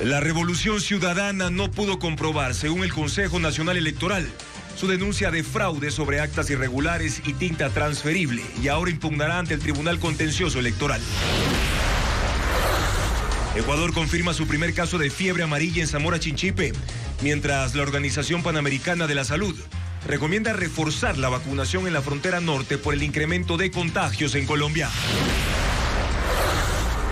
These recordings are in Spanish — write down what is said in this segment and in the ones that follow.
La Revolución Ciudadana no pudo comprobar, según el Consejo Nacional Electoral, su denuncia de fraude sobre actas irregulares y tinta transferible, y ahora impugnará ante el Tribunal Contencioso Electoral. Ecuador confirma su primer caso de fiebre amarilla en Zamora Chinchipe, mientras la Organización Panamericana de la Salud recomienda reforzar la vacunación en la frontera norte por el incremento de contagios en Colombia.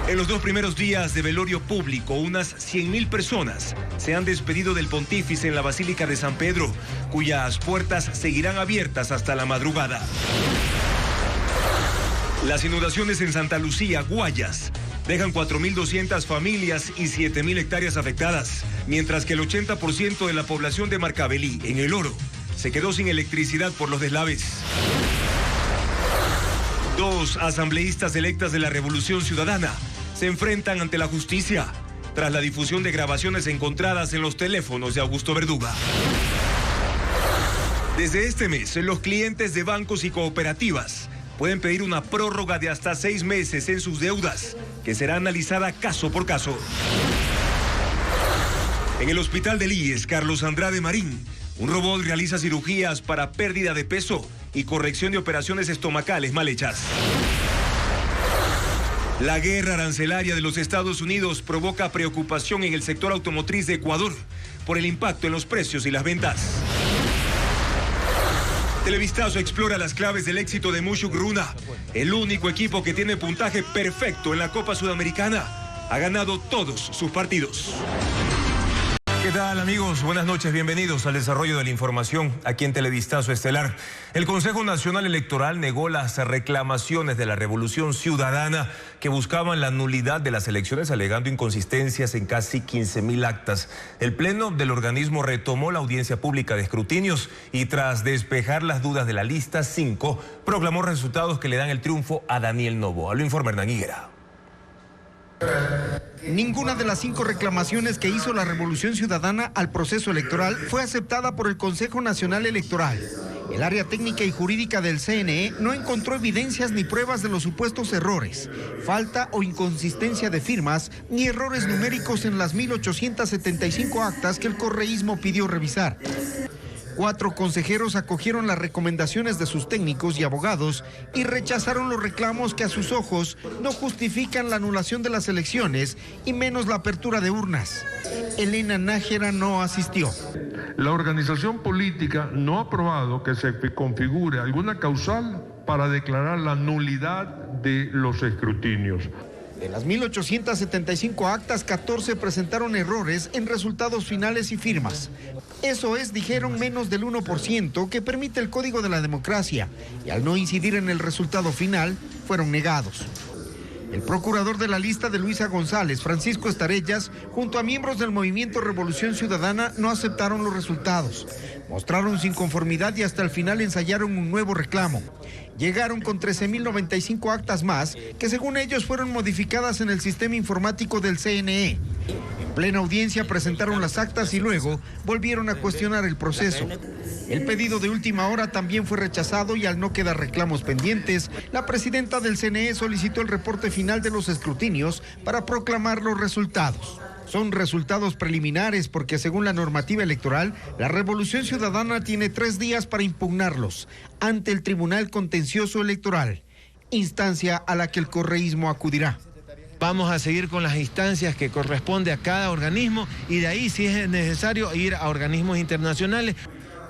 En los 2 primeros días de velorio público, unas 100.000 personas se han despedido del pontífice en la Basílica de San Pedro, cuyas puertas seguirán abiertas hasta la madrugada. Las inundaciones en Santa Lucía, Guayas, dejan 4.200 familias y 7.000 hectáreas afectadas, mientras que el 80% de la población de Marcavelí, en El Oro, se quedó sin electricidad por los deslaves. 2 asambleístas electas de la Revolución Ciudadana se enfrentan ante la justicia tras la difusión de grabaciones encontradas en los teléfonos de Augusto Verduga. Desde este mes, los clientes de bancos y cooperativas pueden pedir una prórroga de hasta 6 meses en sus deudas, que será analizada caso por caso. En el hospital del IES, Carlos Andrade Marín, un robot realiza cirugías para pérdida de peso y corrección de operaciones estomacales mal hechas. La guerra arancelaria de los Estados Unidos provoca preocupación en el sector automotriz de Ecuador por el impacto en los precios y las ventas. Televistazo explora las claves del éxito de Mushuk Runa, el único equipo que tiene puntaje perfecto en la Copa Sudamericana. Ha ganado todos sus partidos. ¿Qué tal, amigos? Buenas noches, bienvenidos al desarrollo de la información aquí en Televistazo Estelar. El Consejo Nacional Electoral negó las reclamaciones de la Revolución Ciudadana que buscaban la nulidad de las elecciones, alegando inconsistencias en casi 15.000 actas. El Pleno del organismo retomó la audiencia pública de escrutinios y, tras despejar las dudas de la lista 5, proclamó resultados que le dan el triunfo a Daniel Noboa. Lo informa Hernán Higuera. Ninguna de las 5 reclamaciones que hizo la Revolución Ciudadana al proceso electoral fue aceptada por el Consejo Nacional Electoral. El área técnica y jurídica del CNE no encontró evidencias ni pruebas de los supuestos errores, falta o inconsistencia de firmas, ni errores numéricos en las 1.875 actas que el correísmo pidió revisar. 4 consejeros acogieron las recomendaciones de sus técnicos y abogados y rechazaron los reclamos que a sus ojos no justifican la anulación de las elecciones y menos la apertura de urnas. Elena Nájera no asistió. La organización política no ha aprobado que se configure alguna causal para declarar la nulidad de los escrutinios. De las 1.875 actas, 14 presentaron errores en resultados finales y firmas. Eso es, dijeron, menos del 1% que permite el Código de la Democracia, y al no incidir en el resultado final, fueron negados. El procurador de la lista de Luisa González, Francisco Estarellas, junto a miembros del Movimiento Revolución Ciudadana, no aceptaron los resultados. Mostraron su inconformidad y hasta el final ensayaron un nuevo reclamo. Llegaron con 13.095 actas más que, según ellos, fueron modificadas en el sistema informático del CNE. En plena audiencia presentaron las actas y luego volvieron a cuestionar el proceso. El pedido de última hora también fue rechazado y, al no quedar reclamos pendientes, la presidenta del CNE solicitó el reporte final de los escrutinios para proclamar los resultados. Son resultados preliminares porque, según la normativa electoral, la Revolución Ciudadana tiene 3 días para impugnarlos ante el Tribunal Contencioso Electoral, instancia a la que el correísmo acudirá. Vamos a seguir con las instancias que corresponde a cada organismo y de ahí, si es necesario, ir a organismos internacionales.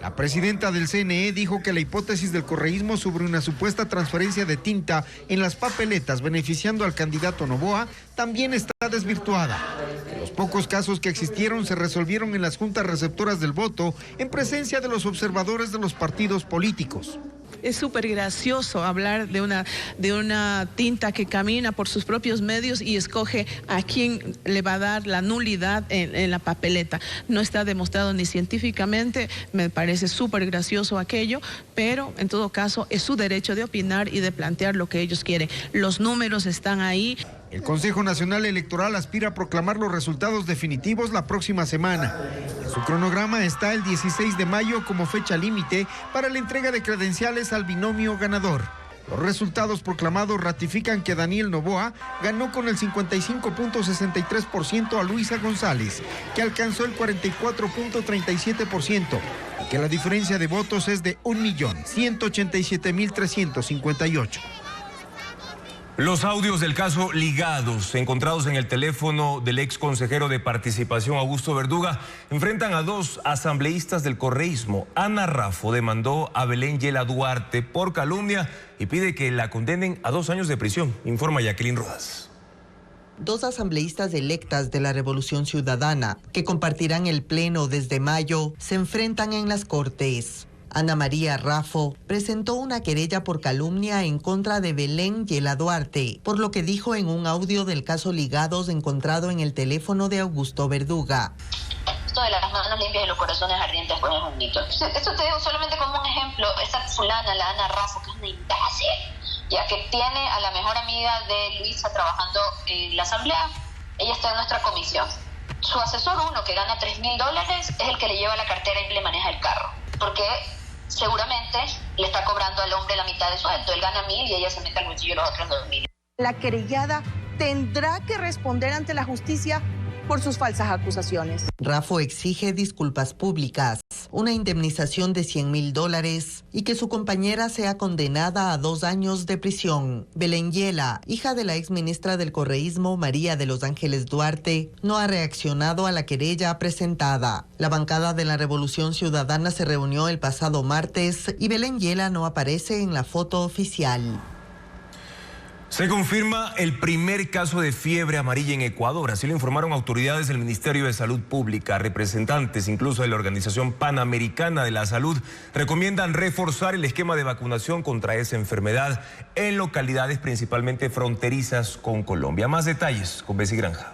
La presidenta del CNE dijo que la hipótesis del correísmo sobre una supuesta transferencia de tinta en las papeletas beneficiando al candidato Noboa también está desvirtuada. Los pocos casos que existieron se resolvieron en las juntas receptoras del voto en presencia de los observadores de los partidos políticos. Es súper gracioso hablar de una tinta que camina por sus propios medios y escoge a quién le va a dar la nulidad en la papeleta. No está demostrado ni científicamente, me parece súper gracioso aquello, pero en todo caso es su derecho de opinar y de plantear lo que ellos quieren. Los números están ahí. El Consejo Nacional Electoral aspira a proclamar los resultados definitivos la próxima semana. En su cronograma está el 16 de mayo como fecha límite para la entrega de credenciales al binomio ganador. Los resultados proclamados ratifican que Daniel Noboa ganó con el 55.63% a Luisa González, que alcanzó el 44.37%, y que la diferencia de votos es de 1.187.358. Los audios del caso Ligados, encontrados en el teléfono del ex consejero de Participación Augusto Verduga, enfrentan a dos asambleístas del correísmo. Ana Raffo demandó a Belén Yela Duarte por calumnia y pide que la condenen a 2 años de prisión, informa Jacqueline Rodas. Dos asambleístas electas de la Revolución Ciudadana, que compartirán el pleno desde mayo, se enfrentan en las Cortes. Ana María Raffo presentó una querella por calumnia en contra de Belén Yela Duarte, por lo que dijo en un audio del caso Ligados encontrado en el teléfono de Augusto Verduga. Esto de las manos limpias y los corazones ardientes pues es un mito. Esto te digo solamente como un ejemplo. Esa fulana, la Ana Raffo, que es una imbécil, ya que tiene a la mejor amiga de Luisa trabajando en la asamblea, ella está en nuestra comisión. Su asesor, uno que gana $3.000, es el que le lleva la cartera y le maneja el carro, porque seguramente le está cobrando al hombre la mitad de sueldo. Él gana 1.000 y ella se mete al bolsillo los otros 2.000. La querellada tendrá que responder ante la justicia por sus falsas acusaciones. Raffo exige disculpas públicas, una indemnización de $100.000 y que su compañera sea condenada a 2 años de prisión. Belén Yela, hija de la exministra del correísmo María de los Ángeles Duarte, no ha reaccionado a la querella presentada. La bancada de la Revolución Ciudadana se reunió el pasado martes y Belén Yela no aparece en la foto oficial. Se confirma el primer caso de fiebre amarilla en Ecuador. Así lo informaron autoridades del Ministerio de Salud Pública. Representantes incluso de la Organización Panamericana de la Salud recomiendan reforzar el esquema de vacunación contra esa enfermedad en localidades principalmente fronterizas con Colombia. Más detalles con Bessie Granja.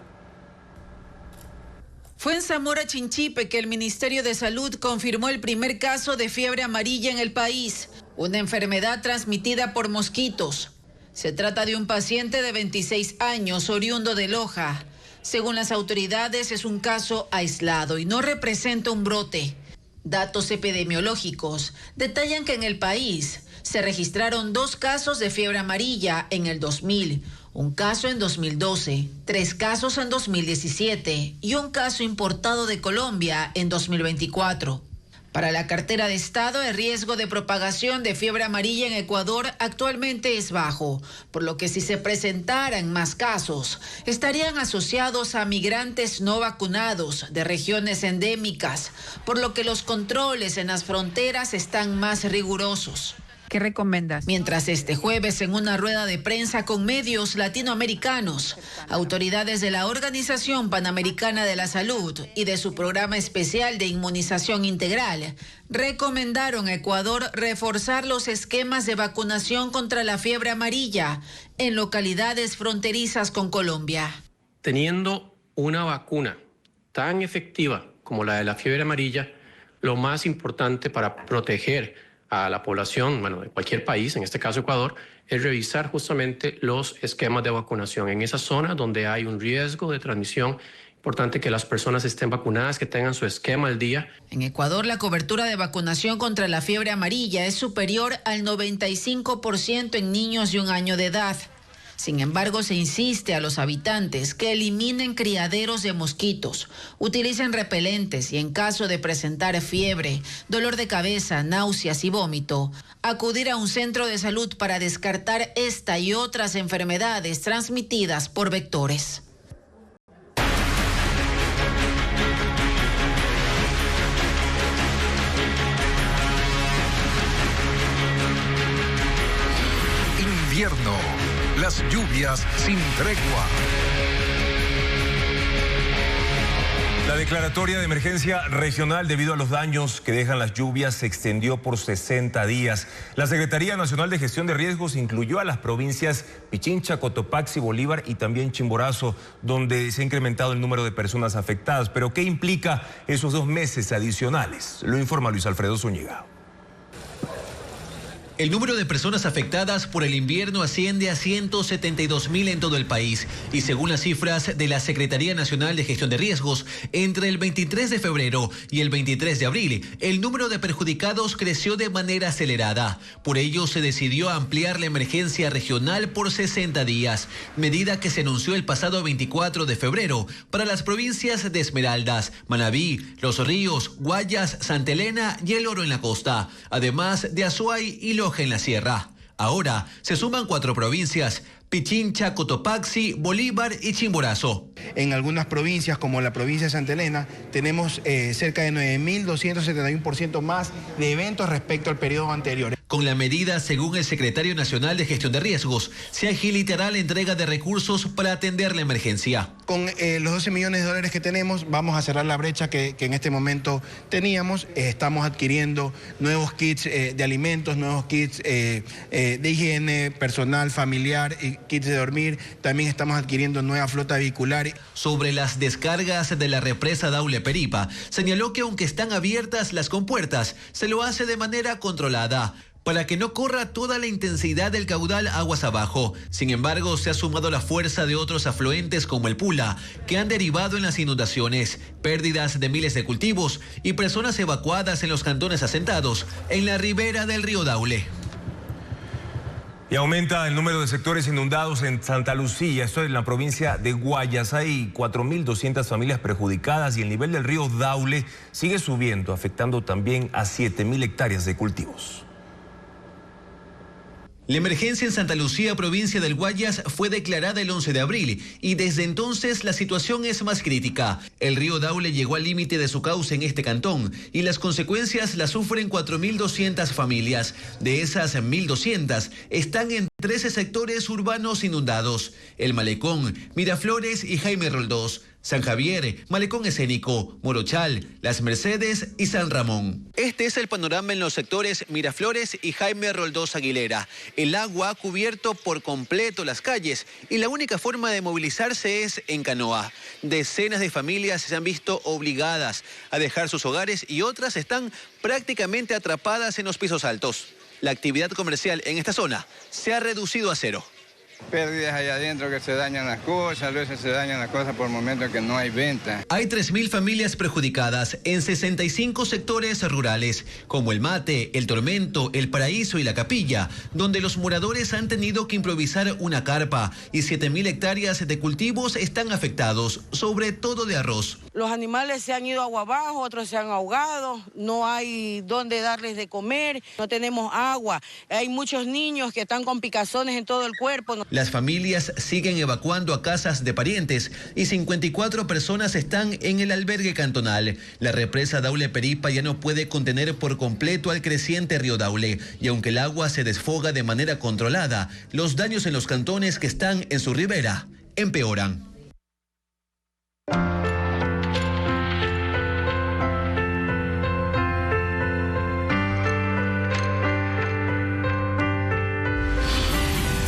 Fue en Zamora Chinchipe que el Ministerio de Salud confirmó el primer caso de fiebre amarilla en el país, una enfermedad transmitida por mosquitos. Se trata de un paciente de 26 años, oriundo de Loja. Según las autoridades, es un caso aislado y no representa un brote. Datos epidemiológicos detallan que en el país se registraron 2 casos de fiebre amarilla en el 2000, un caso en 2012, 3 casos en 2017 y un caso importado de Colombia en 2024. Para la cartera de Estado, el riesgo de propagación de fiebre amarilla en Ecuador actualmente es bajo, por lo que si se presentaran más casos, estarían asociados a migrantes no vacunados de regiones endémicas, por lo que los controles en las fronteras están más rigurosos. ¿Qué recomiendas? Mientras este jueves, en una rueda de prensa con medios latinoamericanos, autoridades de la Organización Panamericana de la Salud y de su programa especial de inmunización integral recomendaron a Ecuador reforzar los esquemas de vacunación contra la fiebre amarilla en localidades fronterizas con Colombia. Teniendo una vacuna tan efectiva como la de la fiebre amarilla, lo más importante para proteger a la población, de cualquier país, en este caso Ecuador, es revisar justamente los esquemas de vacunación en esa zona donde hay un riesgo de transmisión. Importante que las personas estén vacunadas, que tengan su esquema al día. En Ecuador, la cobertura de vacunación contra la fiebre amarilla es superior al 95% en niños de 1 año de edad. Sin embargo, se insiste a los habitantes que eliminen criaderos de mosquitos, utilicen repelentes y en caso de presentar fiebre, dolor de cabeza, náuseas y vómito, acudir a un centro de salud para descartar esta y otras enfermedades transmitidas por vectores. Invierno. Las lluvias sin tregua. La declaratoria de emergencia regional debido a los daños que dejan las lluvias se extendió por 60 días. La Secretaría Nacional de Gestión de Riesgos incluyó a las provincias Pichincha, Cotopaxi, Bolívar y también Chimborazo, donde se ha incrementado el número de personas afectadas. Pero ¿qué implica esos 2 meses adicionales? Lo informa Luis Alfredo Zúñiga. El número de personas afectadas por el invierno asciende a 172.000 en todo el país y según las cifras de la Secretaría Nacional de Gestión de Riesgos, entre el 23 de febrero y el 23 de abril, el número de perjudicados creció de manera acelerada. Por ello, se decidió ampliar la emergencia regional por 60 días, medida que se anunció el pasado 24 de febrero para las provincias de Esmeraldas, Manabí, Los Ríos, Guayas, Santa Elena y El Oro en la costa, además de Azuay y Loja en la sierra. Ahora se suman 4 provincias: Pichincha, Cotopaxi, Bolívar y Chimborazo. En algunas provincias, como la provincia de Santa Elena, tenemos cerca de 9.271% más de eventos respecto al periodo anterior. Con la medida, según el secretario nacional de Gestión de Riesgos, se agilitará la entrega de recursos para atender la emergencia. Con los 12 millones de dólares que tenemos, vamos a cerrar la brecha que en este momento teníamos. Estamos adquiriendo nuevos kits de alimentos, nuevos kits de higiene personal, familiar y kits de dormir. También estamos adquiriendo nueva flota vehicular. Sobre las descargas de la represa Daule Peripa, señaló que aunque están abiertas las compuertas, se lo hace de manera controlada, para que no corra toda la intensidad del caudal aguas abajo. Sin embargo, se ha sumado la fuerza de otros afluentes como el Pula, que han derivado en las inundaciones, pérdidas de miles de cultivos y personas evacuadas en los cantones asentados en la ribera del río Daule. Y aumenta el número de sectores inundados en Santa Lucía, esto es en la provincia de Guayas. Hay 4.200 familias perjudicadas y el nivel del río Daule sigue subiendo, afectando también a 7.000 hectáreas de cultivos. La emergencia en Santa Lucía, provincia del Guayas, fue declarada el 11 de abril y desde entonces la situación es más crítica. El río Daule llegó al límite de su cauce en este cantón y las consecuencias las sufren 4.200 familias. De esas 1.200 están en 13 sectores urbanos inundados: El Malecón, Miraflores y Jaime Roldós, San Javier, Malecón Escénico, Morochal, Las Mercedes y San Ramón. Este es el panorama en los sectores Miraflores y Jaime Roldós Aguilera. El agua ha cubierto por completo las calles y la única forma de movilizarse es en canoa. Decenas de familias se han visto obligadas a dejar sus hogares y otras están prácticamente atrapadas en los pisos altos. La actividad comercial en esta zona se ha reducido a cero. Pérdidas allá adentro, que se dañan las cosas, a veces se dañan las cosas por momentos que no hay venta. Hay 3.000 familias perjudicadas en 65 sectores rurales, como El Mate, El Tormento, El Paraíso y La Capilla, donde los moradores han tenido que improvisar una carpa y 7.000 hectáreas de cultivos están afectados, sobre todo de arroz. Los animales se han ido agua abajo, otros se han ahogado, no hay dónde darles de comer, no tenemos agua, hay muchos niños que están con picazones en todo el cuerpo. Las familias siguen evacuando a casas de parientes y 54 personas están en el albergue cantonal. La represa Daule Peripa ya no puede contener por completo al creciente río Daule y aunque el agua se desfoga de manera controlada, los daños en los cantones que están en su ribera empeoran.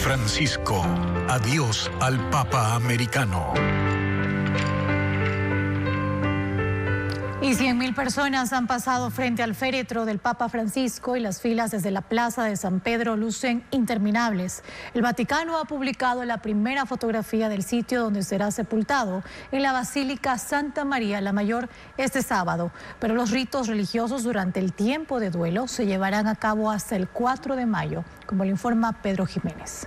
Francisco, adiós al Papa americano. Y 100.000 personas han pasado frente al féretro del Papa Francisco y las filas desde la Plaza de San Pedro lucen interminables. El Vaticano ha publicado la primera fotografía del sitio donde será sepultado, en la Basílica Santa María la Mayor, este sábado. Pero los ritos religiosos durante el tiempo de duelo se llevarán a cabo hasta el 4 de mayo, como le informa Pedro Jiménez.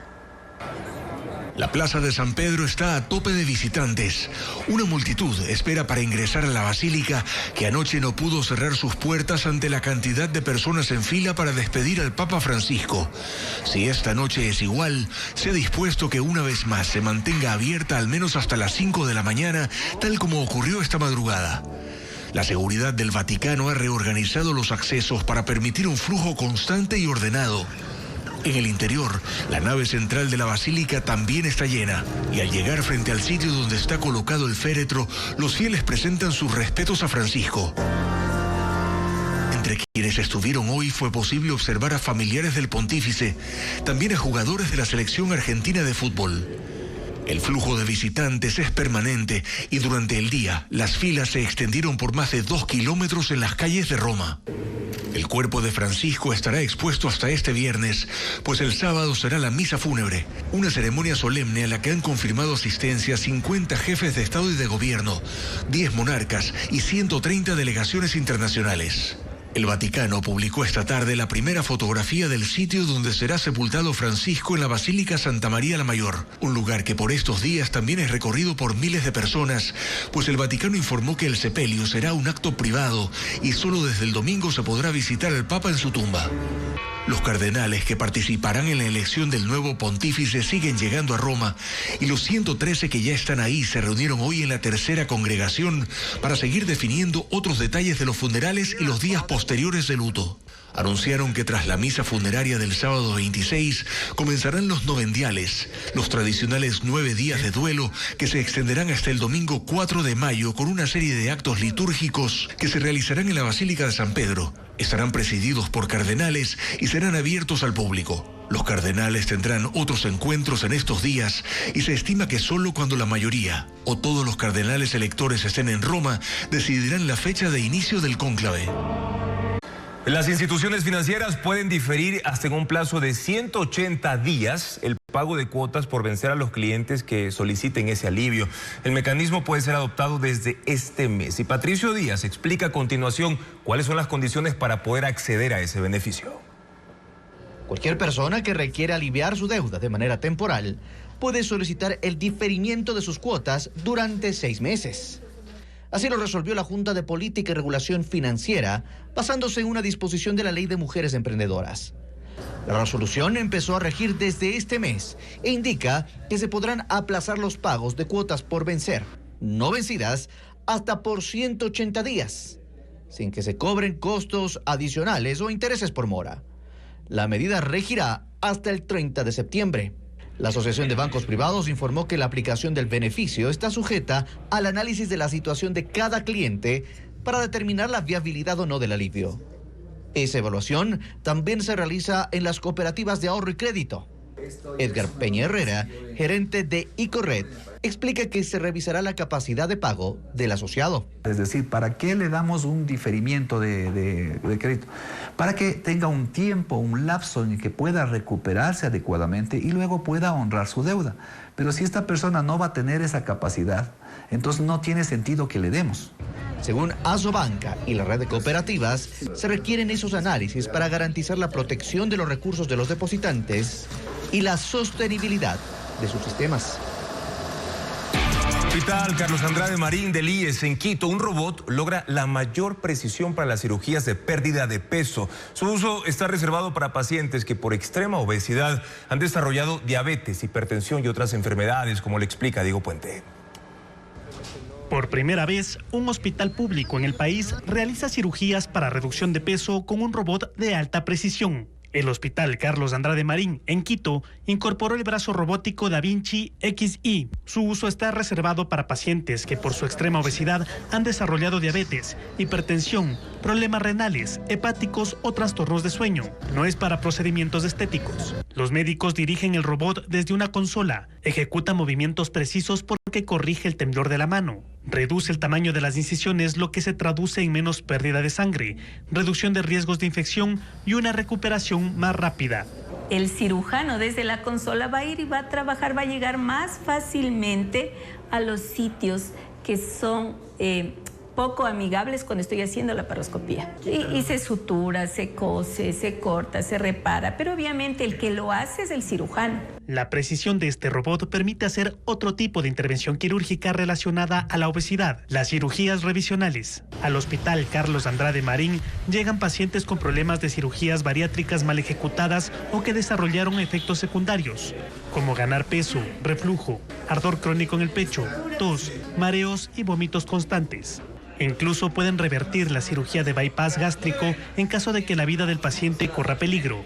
La Plaza de San Pedro está a tope de visitantes. Una multitud espera para ingresar a la basílica, que anoche no pudo cerrar sus puertas ante la cantidad de personas en fila para despedir al Papa Francisco. Si esta noche es igual, se ha dispuesto que una vez más se mantenga abierta al menos hasta las 5 de la mañana, tal como ocurrió esta madrugada. La seguridad del Vaticano ha reorganizado los accesos para permitir un flujo constante y ordenado. En el interior, la nave central de la basílica también está llena y al llegar frente al sitio donde está colocado el féretro, los fieles presentan sus respetos a Francisco. Entre quienes estuvieron hoy fue posible observar a familiares del pontífice, también a jugadores de la selección argentina de fútbol. El flujo de visitantes es permanente y durante el día las filas se extendieron por más de 2 kilómetros en las calles de Roma. El cuerpo de Francisco estará expuesto hasta este viernes, pues el sábado será la misa fúnebre, una ceremonia solemne a la que han confirmado asistencia 50 jefes de Estado y de Gobierno, 10 monarcas y 130 delegaciones internacionales. El Vaticano publicó esta tarde la primera fotografía del sitio donde será sepultado Francisco en la Basílica Santa María la Mayor, un lugar que por estos días también es recorrido por miles de personas, pues el Vaticano informó que el sepelio será un acto privado y solo desde el domingo se podrá visitar al Papa en su tumba. Los cardenales que participarán en la elección del nuevo pontífice siguen llegando a Roma y los 113 que ya están ahí se reunieron hoy en la tercera congregación para seguir definiendo otros detalles de los funerales y los días posteriores de luto. Anunciaron que tras la misa funeraria del sábado 26 comenzarán los novendiales, los tradicionales 9 días de duelo que se extenderán hasta el domingo 4 de mayo con una serie de actos litúrgicos que se realizarán en la Basílica de San Pedro. Estarán presididos por cardenales y serán abiertos al público. Los cardenales tendrán otros encuentros en estos días y se estima que solo cuando la mayoría o todos los cardenales electores estén en Roma decidirán la fecha de inicio del cónclave. Las instituciones financieras pueden diferir hasta en un plazo de 180 días el pago de cuotas por vencer a los clientes que soliciten ese alivio. El mecanismo puede ser adoptado desde este mes. Y Patricio Díaz explica a continuación cuáles son las condiciones para poder acceder a ese beneficio. Cualquier persona que requiera aliviar su deuda de manera temporal puede solicitar el diferimiento de sus cuotas durante 6 meses. Así lo resolvió la Junta de Política y Regulación Financiera, basándose en una disposición de la Ley de Mujeres Emprendedoras. La resolución empezó a regir desde este mes e indica que se podrán aplazar los pagos de cuotas por vencer, no vencidas, hasta por 180 días, sin que se cobren costos adicionales o intereses por mora. La medida regirá hasta el 30 de septiembre. La Asociación de Bancos Privados informó que la aplicación del beneficio está sujeta al análisis de la situación de cada cliente para determinar la viabilidad o no del alivio. Esa evaluación también se realiza en las cooperativas de ahorro y crédito. Edgar Peña Herrera, gerente de Icorred, explica que se revisará la capacidad de pago del asociado. Es decir, ¿para qué le damos un diferimiento de crédito? Para que tenga un tiempo, un lapso en el que pueda recuperarse adecuadamente y luego pueda honrar su deuda. Pero si esta persona no va a tener esa capacidad, entonces no tiene sentido que le demos. Según Asobanca y la red de cooperativas, se requieren esos análisis para garantizar la protección de los recursos de los depositantes y la sostenibilidad de sus sistemas. Hospital Carlos Andrade Marín del IES en Quito, un robot logra la mayor precisión para las cirugías de pérdida de peso. Su uso está reservado para pacientes que por extrema obesidad han desarrollado diabetes, hipertensión y otras enfermedades, como le explica Diego Puente. Por primera vez, un hospital público en el país realiza cirugías para reducción de peso con un robot de alta precisión. El Hospital Carlos Andrade Marín, en Quito, incorporó el brazo robótico Da Vinci XI. Su uso está reservado para pacientes que por su extrema obesidad han desarrollado diabetes, hipertensión, problemas renales, hepáticos o trastornos de sueño. No es para procedimientos estéticos. Los médicos dirigen el robot desde una consola, ejecuta movimientos precisos porque corrige el temblor de la mano. Reduce el tamaño de las incisiones, lo que se traduce en menos pérdida de sangre, reducción de riesgos de infección y una recuperación más rápida. El cirujano desde la consola va a ir y va a trabajar, va a llegar más fácilmente a los sitios que son poco amigables cuando estoy haciendo la laparoscopía. Y se sutura, se cose, se corta, se repara, pero obviamente el que lo hace es el cirujano. La precisión de este robot permite hacer otro tipo de intervención quirúrgica relacionada a la obesidad, las cirugías revisionales. Al Hospital Carlos Andrade Marín llegan pacientes con problemas de cirugías bariátricas mal ejecutadas o que desarrollaron efectos secundarios, como ganar peso, reflujo, ardor crónico en el pecho, tos, mareos y vómitos constantes. Incluso pueden revertir la cirugía de bypass gástrico en caso de que la vida del paciente corra peligro.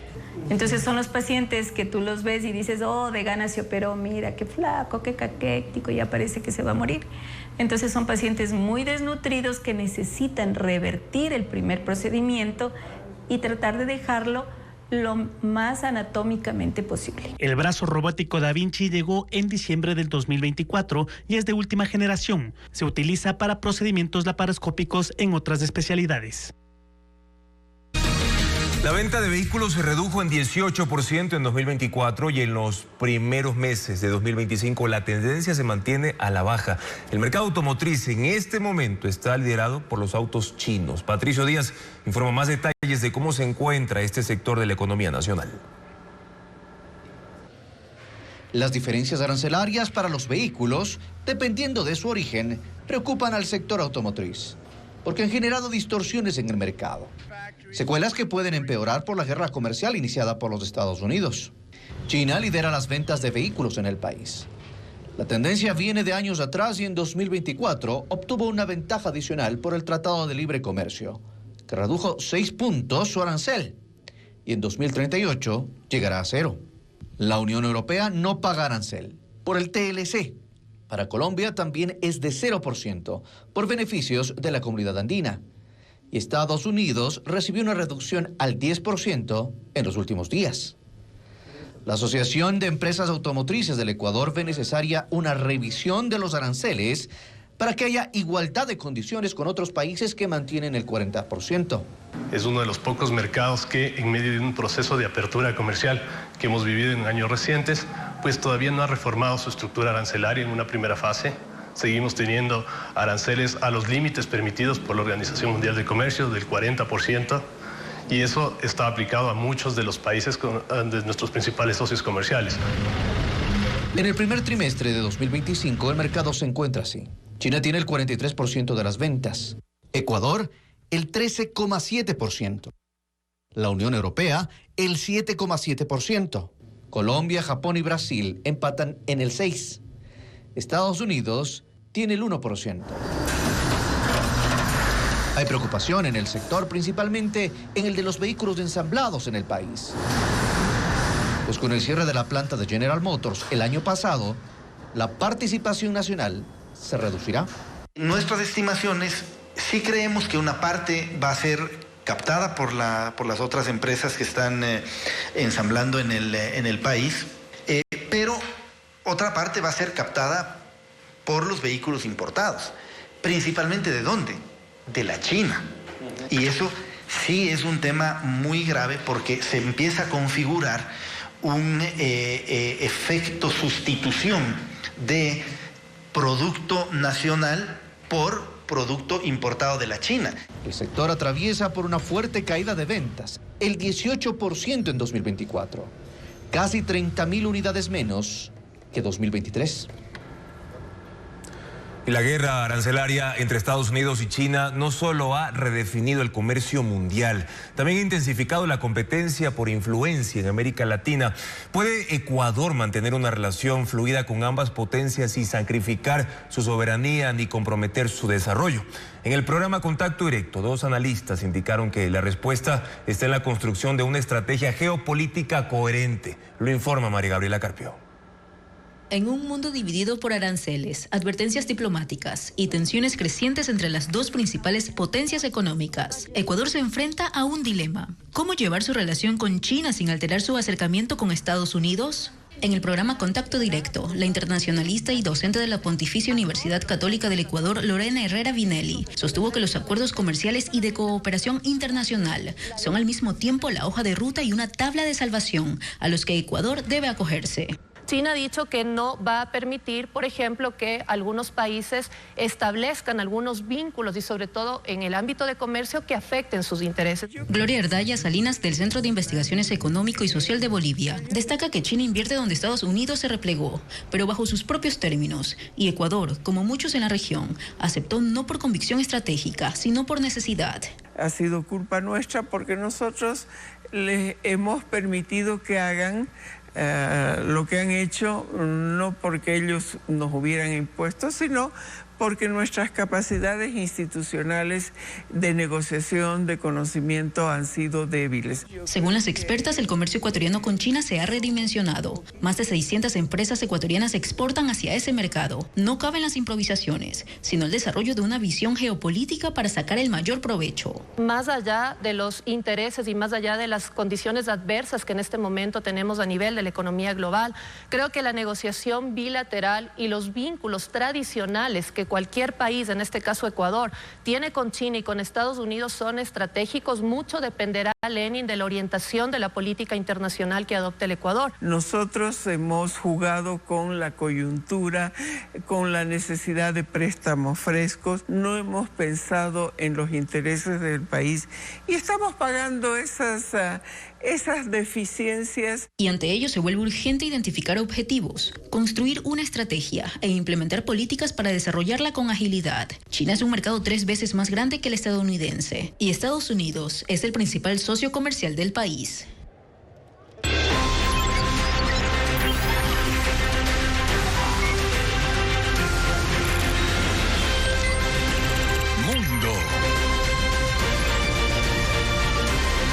Entonces son los pacientes que tú los ves y dices, oh, de ganas se operó, mira, qué flaco, qué caquético, ya parece que se va a morir. Entonces son pacientes muy desnutridos que necesitan revertir el primer procedimiento y tratar de dejarlo lo más anatómicamente posible. El brazo robótico Da Vinci llegó en diciembre del 2024 y es de última generación. Se utiliza para procedimientos laparoscópicos en otras especialidades. La venta de vehículos se redujo en 18% en 2024 y en los primeros meses de 2025 la tendencia se mantiene a la baja. El mercado automotriz en este momento está liderado por los autos chinos. Patricio Díaz informa más detalles de cómo se encuentra este sector de la economía nacional. Las diferencias arancelarias para los vehículos, dependiendo de su origen, preocupan al sector automotriz, porque han generado distorsiones en el mercado. Secuelas que pueden empeorar por la guerra comercial iniciada por los Estados Unidos. China lidera las ventas de vehículos en el país. La tendencia viene de años atrás y en 2024 obtuvo una ventaja adicional por el Tratado de Libre Comercio, que redujo 6 puntos su arancel, y en 2038 llegará a 0. La Unión Europea no paga arancel por el TLC. Para Colombia también es de 0% por beneficios de la Comunidad Andina. Y Estados Unidos recibió una reducción al 10% en los últimos días. La Asociación de Empresas Automotrices del Ecuador ve necesaria una revisión de los aranceles para que haya igualdad de condiciones con otros países que mantienen el 40%. Es uno de los pocos mercados que, en medio de un proceso de apertura comercial que hemos vivido en años recientes, pues todavía no ha reformado su estructura arancelaria en una primera fase. Seguimos teniendo aranceles a los límites permitidos por la Organización Mundial de Comercio del 40%, y eso está aplicado a muchos de los países de nuestros principales socios comerciales. En el primer trimestre de 2025 el mercado se encuentra así. China tiene el 43% de las ventas, Ecuador el 13,7%, la Unión Europea el 7,7%, Colombia, Japón y Brasil empatan en el 6%. Estados Unidos tiene el 1%. Hay preocupación en el sector, principalmente en el de los vehículos ensamblados en el país. Pues con el cierre de la planta de General Motors el año pasado, la participación nacional se reducirá. Nuestras estimaciones, sí creemos que una parte va a ser captada por las otras empresas que están ensamblando en el país, pero otra parte va a ser captada por los vehículos importados. ¿Principalmente de dónde? De la China. Y eso sí es un tema muy grave porque se empieza a configurar un efecto sustitución de producto nacional por producto importado de la China. El sector atraviesa por una fuerte caída de ventas, el 18% en 2024, casi 30.000 unidades menos que 2023. Y la guerra arancelaria entre Estados Unidos y China no solo ha redefinido el comercio mundial, también ha intensificado la competencia por influencia en América Latina. ¿Puede Ecuador mantener una relación fluida con ambas potencias sin sacrificar su soberanía ni comprometer su desarrollo? En el programa Contacto Directo, 2 analistas indicaron que la respuesta está en la construcción de una estrategia geopolítica coherente. Lo informa María Gabriela Carpio. En un mundo dividido por aranceles, advertencias diplomáticas y tensiones crecientes entre las dos principales potencias económicas, Ecuador se enfrenta a un dilema. ¿Cómo llevar su relación con China sin alterar su acercamiento con Estados Unidos? En el programa Contacto Directo, la internacionalista y docente de la Pontificia Universidad Católica del Ecuador, Lorena Herrera Vinelli, sostuvo que los acuerdos comerciales y de cooperación internacional son al mismo tiempo la hoja de ruta y una tabla de salvación a los que Ecuador debe acogerse. China ha dicho que no va a permitir, por ejemplo, que algunos países establezcan algunos vínculos y sobre todo en el ámbito de comercio que afecten sus intereses. Gloria Erdaya Salinas, del Centro de Investigaciones Económico y Social de Bolivia, destaca que China invierte donde Estados Unidos se replegó, pero bajo sus propios términos, y Ecuador, como muchos en la región, aceptó no por convicción estratégica, sino por necesidad. Ha sido culpa nuestra porque nosotros les hemos permitido que hagan lo que han hecho, no porque ellos nos hubieran impuesto, sino porque nuestras capacidades institucionales de negociación, de conocimiento han sido débiles. Según las expertas, el comercio ecuatoriano con China se ha redimensionado. Más de 600 empresas ecuatorianas exportan hacia ese mercado. No caben las improvisaciones, sino el desarrollo de una visión geopolítica para sacar el mayor provecho. Más allá de los intereses y más allá de las condiciones adversas que en este momento tenemos a nivel de la economía global, creo que la negociación bilateral y los vínculos tradicionales que cualquier país, en este caso Ecuador, tiene con China y con Estados Unidos son estratégicos. Mucho dependerá, Lenin, de la orientación de la política internacional que adopte el Ecuador. Nosotros hemos jugado con la coyuntura, con la necesidad de préstamos frescos, no hemos pensado en los intereses del país y estamos pagando esas deficiencias. Y ante ello se vuelve urgente identificar objetivos, construir una estrategia e implementar políticas para desarrollarla con agilidad. China es un mercado 3 veces más grande que el estadounidense y Estados Unidos es el principal socio comercial del país.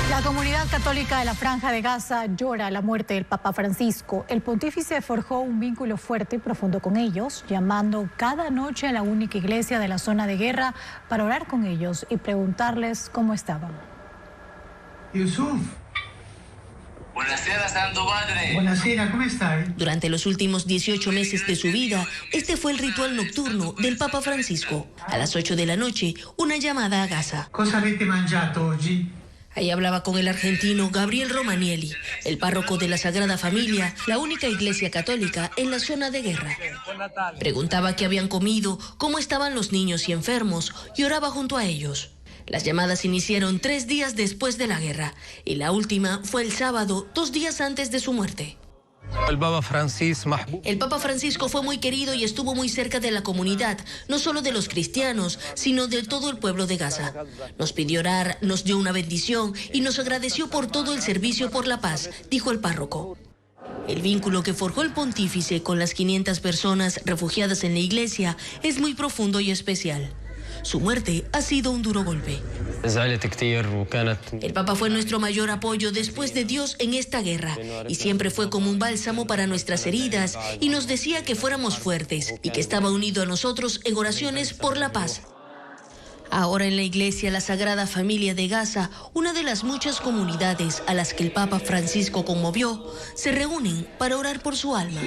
La comunidad católica de la Franja de Gaza llora la muerte del Papa Francisco. El pontífice forjó un vínculo fuerte y profundo con ellos, llamando cada noche a la única iglesia de la zona de guerra para orar con ellos y preguntarles cómo estaban. Yusuf. Buonasera, Santo Padre. Buonasera, ¿cómo estás? Durante los últimos 18 meses de su vida, este fue el ritual nocturno del Papa Francisco. A las 8 de la noche, una llamada a Gaza. ¿Cosa avete mangiato oggi? Ahí hablaba con el argentino Gabriel Romanielli, el párroco de la Sagrada Familia, la única iglesia católica en la zona de guerra. Preguntaba qué habían comido, cómo estaban los niños y enfermos, y oraba junto a ellos. Las llamadas iniciaron 3 días después de la guerra, y la última fue el sábado, 2 días antes de su muerte. El Papa Francisco fue muy querido y estuvo muy cerca de la comunidad, no solo de los cristianos, sino de todo el pueblo de Gaza. Nos pidió orar, nos dio una bendición y nos agradeció por todo el servicio por la paz, dijo el párroco. El vínculo que forjó el pontífice con las 500 personas refugiadas en la iglesia es muy profundo y especial. Su muerte ha sido un duro golpe. El Papa fue nuestro mayor apoyo después de Dios en esta guerra y siempre fue como un bálsamo para nuestras heridas y nos decía que fuéramos fuertes y que estaba unido a nosotros en oraciones por la paz. Ahora en la iglesia La Sagrada Familia de Gaza, una de las muchas comunidades a las que el Papa Francisco conmovió, se reúnen para orar por su alma.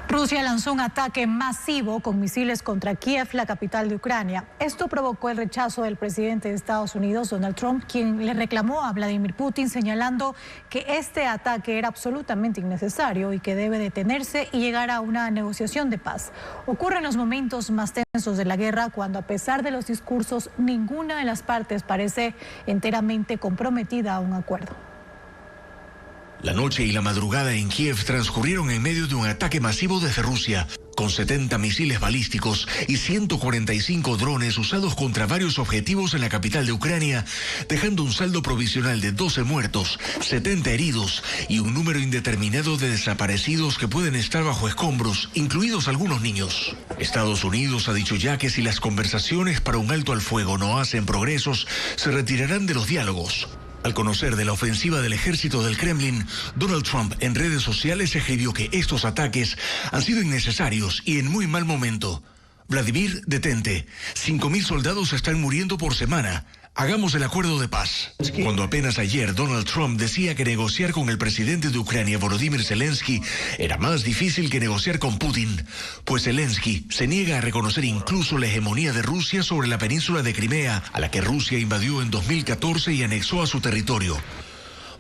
Rusia lanzó un ataque masivo con misiles contra Kiev, la capital de Ucrania. Esto provocó el rechazo del presidente de Estados Unidos, Donald Trump, quien le reclamó a Vladimir Putin señalando que este ataque era absolutamente innecesario y que debe detenerse y llegar a una negociación de paz. Ocurre en los momentos más tensos de la guerra cuando, a pesar de los discursos, ninguna de las partes parece enteramente comprometida a un acuerdo. La noche y la madrugada en Kiev transcurrieron en medio de un ataque masivo desde Rusia, con 70 misiles balísticos y 145 drones usados contra varios objetivos en la capital de Ucrania, dejando un saldo provisional de 12 muertos, 70 heridos y un número indeterminado de desaparecidos que pueden estar bajo escombros, incluidos algunos niños. Estados Unidos ha dicho ya que si las conversaciones para un alto al fuego no hacen progresos, se retirarán de los diálogos. Al conocer de la ofensiva del ejército del Kremlin, Donald Trump en redes sociales escribió que estos ataques han sido innecesarios y en muy mal momento. Vladimir, detente. 5.000 soldados están muriendo por semana. Hagamos el acuerdo de paz. Cuando apenas ayer Donald Trump decía que negociar con el presidente de Ucrania, Volodymyr Zelensky, era más difícil que negociar con Putin, pues Zelensky se niega a reconocer incluso la hegemonía de Rusia sobre la península de Crimea, a la que Rusia invadió en 2014 y anexó a su territorio.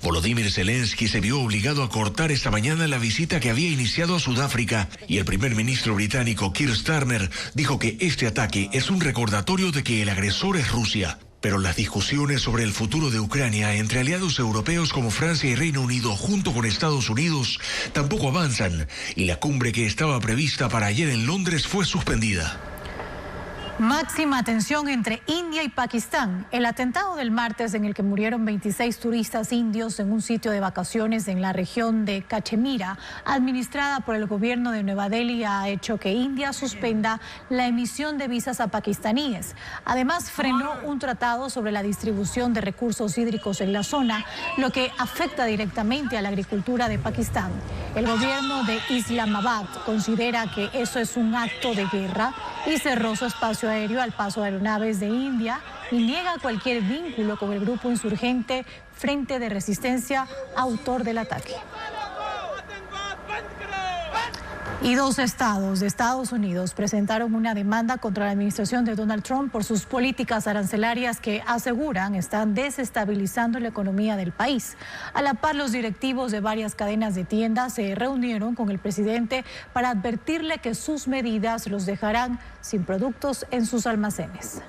Volodymyr Zelensky se vio obligado a cortar esta mañana la visita que había iniciado a Sudáfrica y el primer ministro británico Keir Starmer dijo que este ataque es un recordatorio de que el agresor es Rusia. Pero las discusiones sobre el futuro de Ucrania entre aliados europeos como Francia y Reino Unido junto con Estados Unidos tampoco avanzan y la cumbre que estaba prevista para ayer en Londres fue suspendida. Máxima tensión entre India y Pakistán. El atentado del martes en el que murieron 26 turistas indios en un sitio de vacaciones en la región de Cachemira, administrada por el gobierno de Nueva Delhi, ha hecho que India suspenda la emisión de visas a pakistaníes. Además, frenó un tratado sobre la distribución de recursos hídricos en la zona, lo que afecta directamente a la agricultura de Pakistán. El gobierno de Islamabad considera que eso es un acto de guerra y cerró su espacio aéreo al paso de aeronaves de India y niega cualquier vínculo con el grupo insurgente Frente de Resistencia, autor del ataque. Y 2 estados de Estados Unidos presentaron una demanda contra la administración de Donald Trump por sus políticas arancelarias que aseguran están desestabilizando la economía del país. A la par, los directivos de varias cadenas de tiendas se reunieron con el presidente para advertirle que sus medidas los dejarán sin productos en sus almacenes.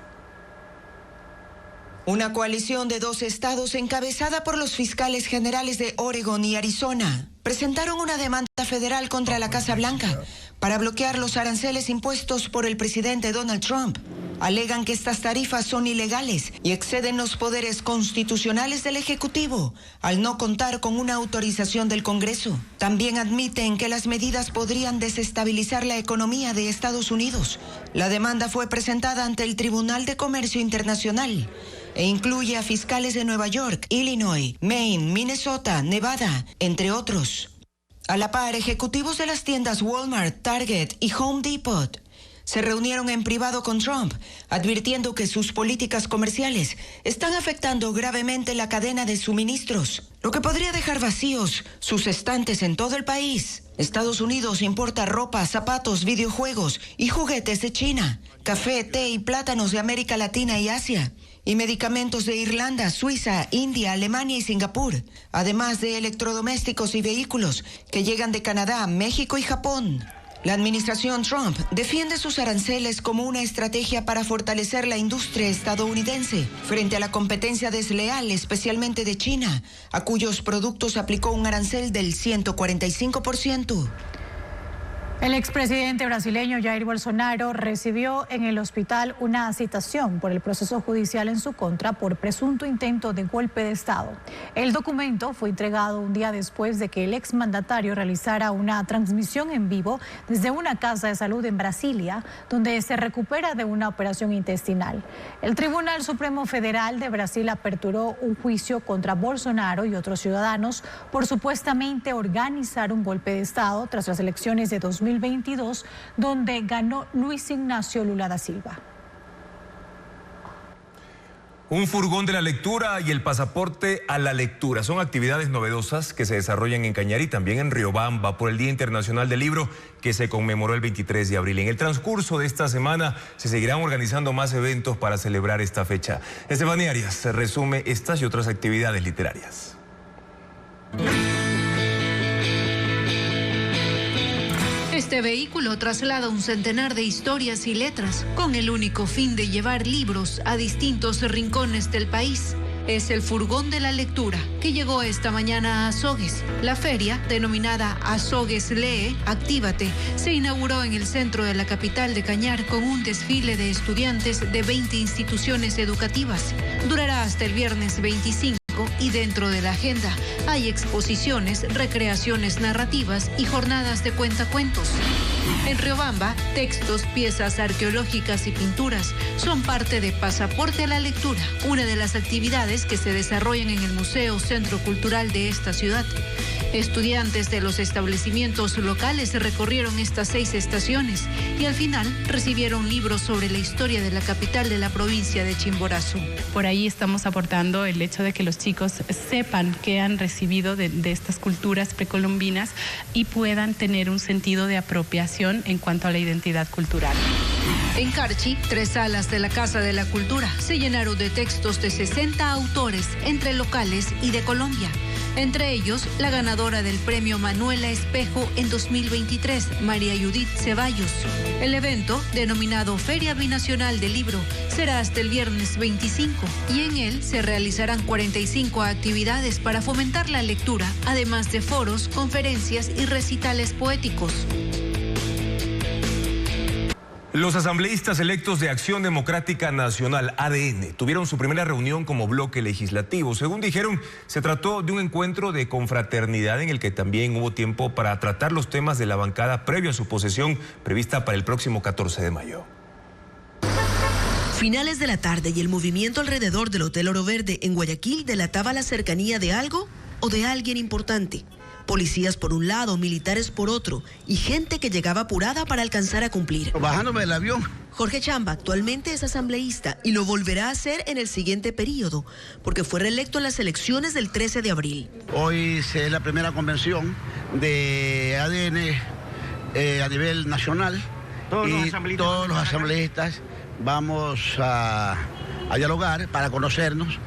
Una coalición de 2 estados encabezada por los fiscales generales de Oregon y Arizona presentaron una demanda federal contra la Casa Blanca para bloquear los aranceles impuestos por el presidente Donald Trump. Alegan que estas tarifas son ilegales y exceden los poderes constitucionales del Ejecutivo al no contar con una autorización del Congreso. También admiten que las medidas podrían desestabilizar la economía de Estados Unidos. La demanda fue presentada ante el Tribunal de Comercio Internacional e incluye a fiscales de Nueva York, Illinois, Maine, Minnesota, Nevada, entre otros. A la par, ejecutivos de las tiendas Walmart, Target y Home Depot se reunieron en privado con Trump, advirtiendo que sus políticas comerciales están afectando gravemente la cadena de suministros, lo que podría dejar vacíos sus estantes en todo el país. Estados Unidos importa ropa, zapatos, videojuegos y juguetes de China, café, té y plátanos de América Latina y Asia, y medicamentos de Irlanda, Suiza, India, Alemania y Singapur, además de electrodomésticos y vehículos que llegan de Canadá, México y Japón. La administración Trump defiende sus aranceles como una estrategia para fortalecer la industria estadounidense frente a la competencia desleal, especialmente de China, a cuyos productos aplicó un arancel del 145%. El expresidente brasileño Jair Bolsonaro recibió en el hospital una citación por el proceso judicial en su contra por presunto intento de golpe de Estado. El documento fue entregado un día después de que el exmandatario realizara una transmisión en vivo desde una casa de salud en Brasilia, donde se recupera de una operación intestinal. El Tribunal Supremo Federal de Brasil aperturó un juicio contra Bolsonaro y otros ciudadanos por supuestamente organizar un golpe de Estado tras las elecciones de 2022, donde ganó Luis Ignacio Lula da Silva. Un furgón de la lectura y el pasaporte a la lectura son actividades novedosas que se desarrollan en Cañari y también en Riobamba por el Día Internacional del Libro que se conmemoró el 23 de abril. En el transcurso de esta semana se seguirán organizando más eventos para celebrar esta fecha. Estefanía Arias resume estas y otras actividades literarias. Este vehículo traslada un centenar de historias y letras con el único fin de llevar libros a distintos rincones del país. Es el furgón de la lectura que llegó esta mañana a Azogues. La feria, denominada Azogues Lee, Actívate, se inauguró en el centro de la capital de Cañar con un desfile de estudiantes de 20 instituciones educativas. Durará hasta el viernes 25. Y dentro de la agenda hay exposiciones, recreaciones narrativas y jornadas de cuentacuentos. En Riobamba, textos, piezas arqueológicas y pinturas son parte de Pasaporte a la Lectura, una de las actividades que se desarrollan en el Museo Centro Cultural de esta ciudad. Estudiantes de los establecimientos locales recorrieron estas 6 estaciones y al final recibieron libros sobre la historia de la capital de la provincia de Chimborazo. Por ahí estamos aportando el hecho de que los chicos sepan qué han recibido de estas culturas precolombinas y puedan tener un sentido de apropiación en cuanto a la identidad cultural. En Carchi, 3 salas de la Casa de la Cultura se llenaron de textos de 60 autores, entre locales y de Colombia. Entre ellos, la ganadora del premio Manuela Espejo en 2023, María Judith Ceballos. El evento, denominado Feria Binacional del Libro, será hasta el viernes 25 y en él se realizarán 45 actividades para fomentar la lectura, además de foros, conferencias y recitales poéticos. Los asambleístas electos de Acción Democrática Nacional, ADN, tuvieron su primera reunión como bloque legislativo. Según dijeron, se trató de un encuentro de confraternidad en el que también hubo tiempo para tratar los temas de la bancada previo a su posesión prevista para el próximo 14 de mayo. Finales de la tarde y el movimiento alrededor del Hotel Oro Verde en Guayaquil delataba la cercanía de algo o de alguien importante. Policías por un lado, militares por otro y gente que llegaba apurada para alcanzar a cumplir. Bajándome del avión. Jorge Chamba actualmente es asambleísta y lo volverá a hacer en el siguiente periodo porque fue reelecto en las elecciones del 13 de abril. Hoy es la primera convención de ADN a nivel nacional. Todos los asambleístas vamos a dialogar para conocernos.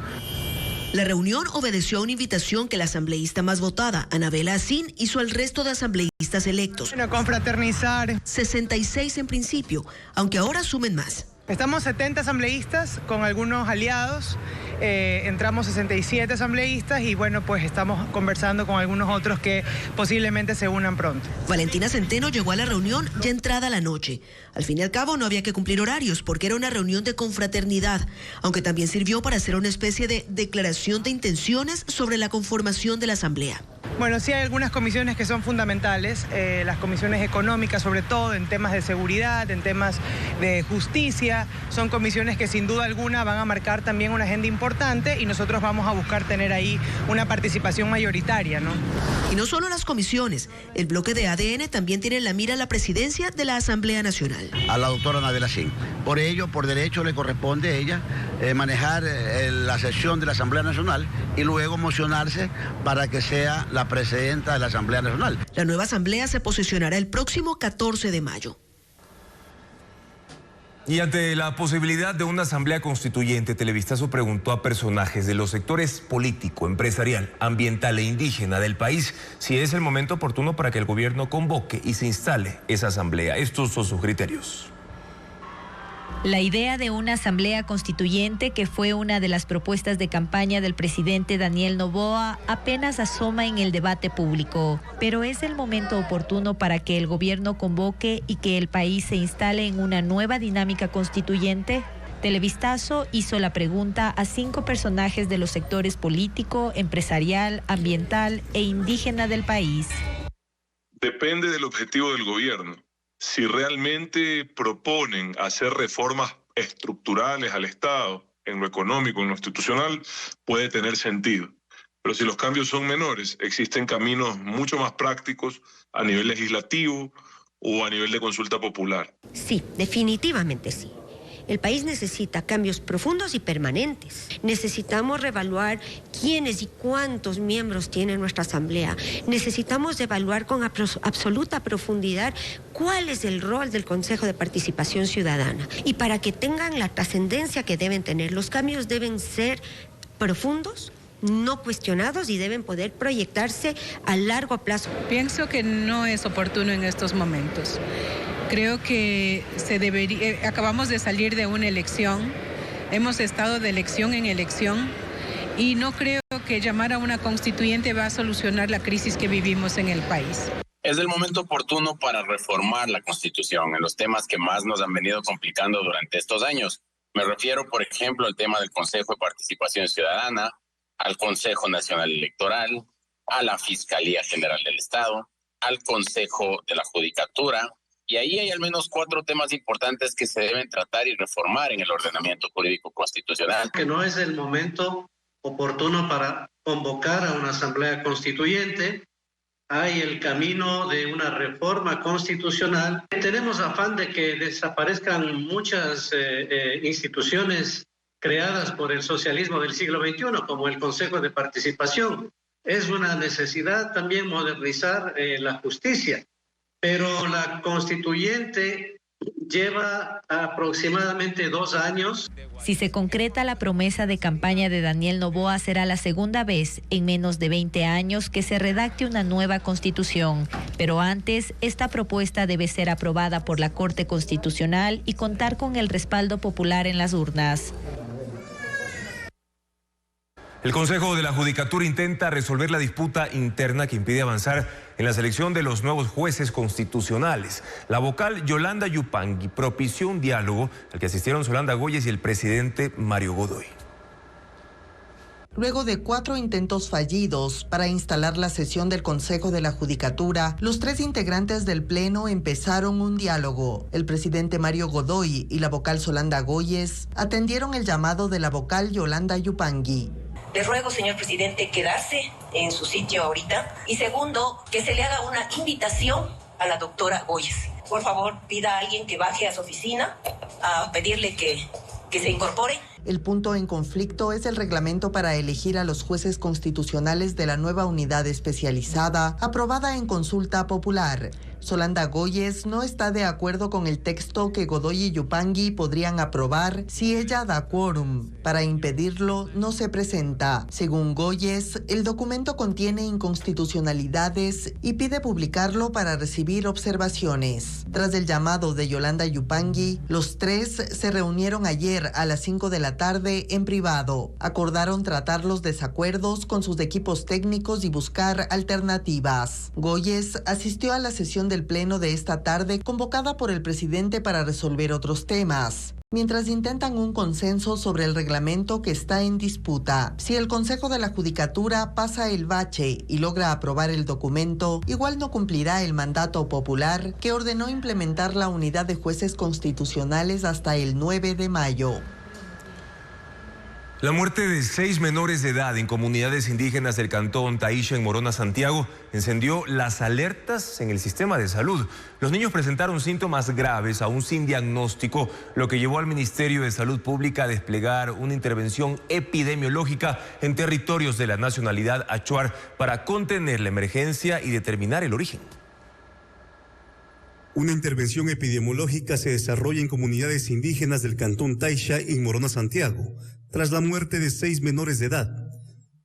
La reunión obedeció a una invitación que la asambleísta más votada, Anabela Asín, hizo al resto de asambleístas electos. Bueno, confraternizar. 66 en principio, aunque ahora sumen más. Estamos 70 asambleístas con algunos aliados, entramos 67 asambleístas y bueno, pues estamos conversando con algunos otros que posiblemente se unan pronto. Valentina Centeno llegó a la reunión ya entrada la noche. Al fin y al cabo no había que cumplir horarios porque era una reunión de confraternidad, aunque también sirvió para hacer una especie de declaración de intenciones sobre la conformación de la asamblea. Bueno, sí hay algunas comisiones que son fundamentales, las comisiones económicas sobre todo en temas de seguridad, en temas de justicia, son comisiones que sin duda alguna van a marcar también una agenda importante y nosotros vamos a buscar tener ahí una participación mayoritaria, ¿no? Y no solo las comisiones, el bloque de ADN también tiene en la mira la presidencia de la Asamblea Nacional. A la doctora Anabela Asín. Por ello, por derecho, le corresponde a ella manejar la sesión de la Asamblea Nacional y luego mocionarse para que sea la presidenta de la Asamblea Nacional. La nueva asamblea se posesionará el próximo 14 de mayo. Y ante la posibilidad de una asamblea constituyente, Televistazo preguntó a personajes de los sectores político, empresarial, ambiental e indígena del país si es el momento oportuno para que el gobierno convoque y se instale esa asamblea. Estos son sus criterios. La idea de una asamblea constituyente, que fue una de las propuestas de campaña del presidente Daniel Noboa, apenas asoma en el debate público. Pero ¿es el momento oportuno para que el gobierno convoque y que el país se instale en una nueva dinámica constituyente? Televistazo hizo la pregunta a 5 personajes de los sectores político, empresarial, ambiental e indígena del país. Depende del objetivo del gobierno. Si realmente proponen hacer reformas estructurales al Estado, en lo económico, en lo institucional, puede tener sentido. Pero si los cambios son menores, existen caminos mucho más prácticos a nivel legislativo o a nivel de consulta popular. Sí, definitivamente sí. El país necesita cambios profundos y permanentes. Necesitamos reevaluar quiénes y cuántos miembros tiene nuestra Asamblea. Necesitamos evaluar con absoluta profundidad cuál es el rol del Consejo de Participación Ciudadana. Y para que tengan la trascendencia que deben tener, los cambios deben ser profundos, no cuestionados y deben poder proyectarse a largo plazo. Pienso que no es oportuno en estos momentos. Creo que acabamos de salir de una elección, hemos estado de elección en elección y no creo que llamar a una constituyente va a solucionar la crisis que vivimos en el país. Es el momento oportuno para reformar la Constitución en los temas que más nos han venido complicando durante estos años. Me refiero, por ejemplo, al tema del Consejo de Participación Ciudadana, al Consejo Nacional Electoral, a la Fiscalía General del Estado, al Consejo de la Judicatura. Y ahí hay al menos 4 temas importantes que se deben tratar y reformar en el ordenamiento jurídico constitucional. Que no es el momento oportuno para convocar a una asamblea constituyente. Hay el camino de una reforma constitucional. Tenemos afán de que desaparezcan muchas instituciones creadas por el socialismo del siglo XXI, como el Consejo de Participación. Es una necesidad también modernizar la justicia. Pero la constituyente lleva aproximadamente 2 años. Si se concreta la promesa de campaña de Daniel Noboa, será la segunda vez en menos de 20 años que se redacte una nueva constitución. Pero antes, esta propuesta debe ser aprobada por la Corte Constitucional y contar con el respaldo popular en las urnas. El Consejo de la Judicatura intenta resolver la disputa interna que impide avanzar en la selección de los nuevos jueces constitucionales. La vocal Yolanda Yupanqui propició un diálogo al que asistieron Yolanda Goyes y el presidente Mario Godoy. Luego de 4 intentos fallidos para instalar la sesión del Consejo de la Judicatura, los 3 integrantes del Pleno empezaron un diálogo. El presidente Mario Godoy y la vocal Yolanda Goyes atendieron el llamado de la vocal Yolanda Yupanqui. Le ruego, señor presidente, quedarse en su sitio ahorita. Y segundo, que se le haga una invitación a la doctora Goyes. Por favor, pida a alguien que baje a su oficina a pedirle que se incorpore. El punto en conflicto es el reglamento para elegir a los jueces constitucionales de la nueva unidad especializada, aprobada en consulta popular. Solanda Goyes no está de acuerdo con el texto que Godoy y Yupangui podrían aprobar si ella da quórum. Para impedirlo, no se presenta. Según Goyes, el documento contiene inconstitucionalidades y pide publicarlo para recibir observaciones. Tras el llamado de Yolanda Yupangui, los tres se reunieron ayer a las 5 de la tarde en privado. Acordaron tratar los desacuerdos con sus equipos técnicos y buscar alternativas. Goyes asistió a la sesión del Pleno de esta tarde convocada por el presidente para resolver otros temas, mientras intentan un consenso sobre el reglamento que está en disputa. Si el Consejo de la Judicatura pasa el bache y logra aprobar el documento, igual no cumplirá el mandato popular que ordenó implementar la unidad de jueces constitucionales hasta el 9 de mayo. La muerte de 6 menores de edad en comunidades indígenas del cantón Taisha en Morona, Santiago, encendió las alertas en el sistema de salud. Los niños presentaron síntomas graves, aún sin diagnóstico, lo que llevó al Ministerio de Salud Pública a desplegar una intervención epidemiológica en territorios de la nacionalidad achuar para contener la emergencia y determinar el origen. Una intervención epidemiológica se desarrolla en comunidades indígenas del cantón Taisha en Morona, Santiago, tras la muerte de 6 menores de edad.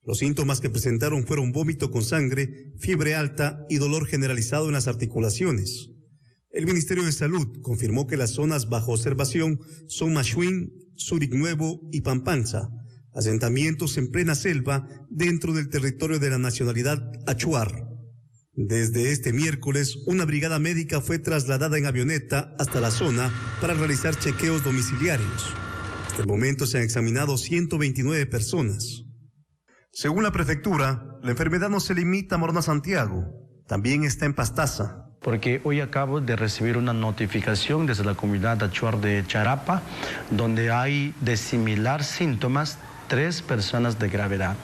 Los síntomas que presentaron fueron vómito con sangre, fiebre alta y dolor generalizado en las articulaciones. El Ministerio de Salud confirmó que las zonas bajo observación son Machuín, Zúrich Nuevo y Pampanza, asentamientos en plena selva dentro del territorio de la nacionalidad achuar. Desde este miércoles, una brigada médica fue trasladada en avioneta hasta la zona para realizar chequeos domiciliarios. Hasta el momento se han examinado 129 personas. Según la prefectura, la enfermedad no se limita a Morona, Santiago, también está en Pastaza. Porque hoy acabo de recibir una notificación desde la comunidad achuar de Charapa, donde hay de similar síntomas 3 personas de gravedad.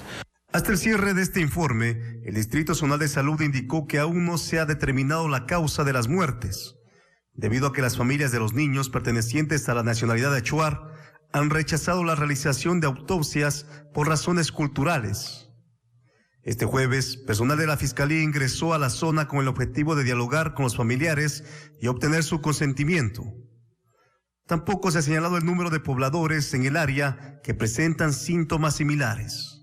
Hasta el cierre de este informe, el Distrito Zonal de Salud indicó que aún no se ha determinado la causa de las muertes, debido a que las familias de los niños pertenecientes a la nacionalidad achuar han rechazado la realización de autopsias por razones culturales. Este jueves, personal de la Fiscalía ingresó a la zona con el objetivo de dialogar con los familiares y obtener su consentimiento. Tampoco se ha señalado el número de pobladores en el área que presentan síntomas similares.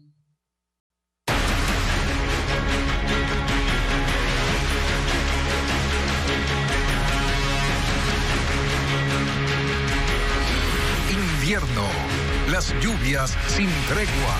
Invierno, las lluvias sin tregua.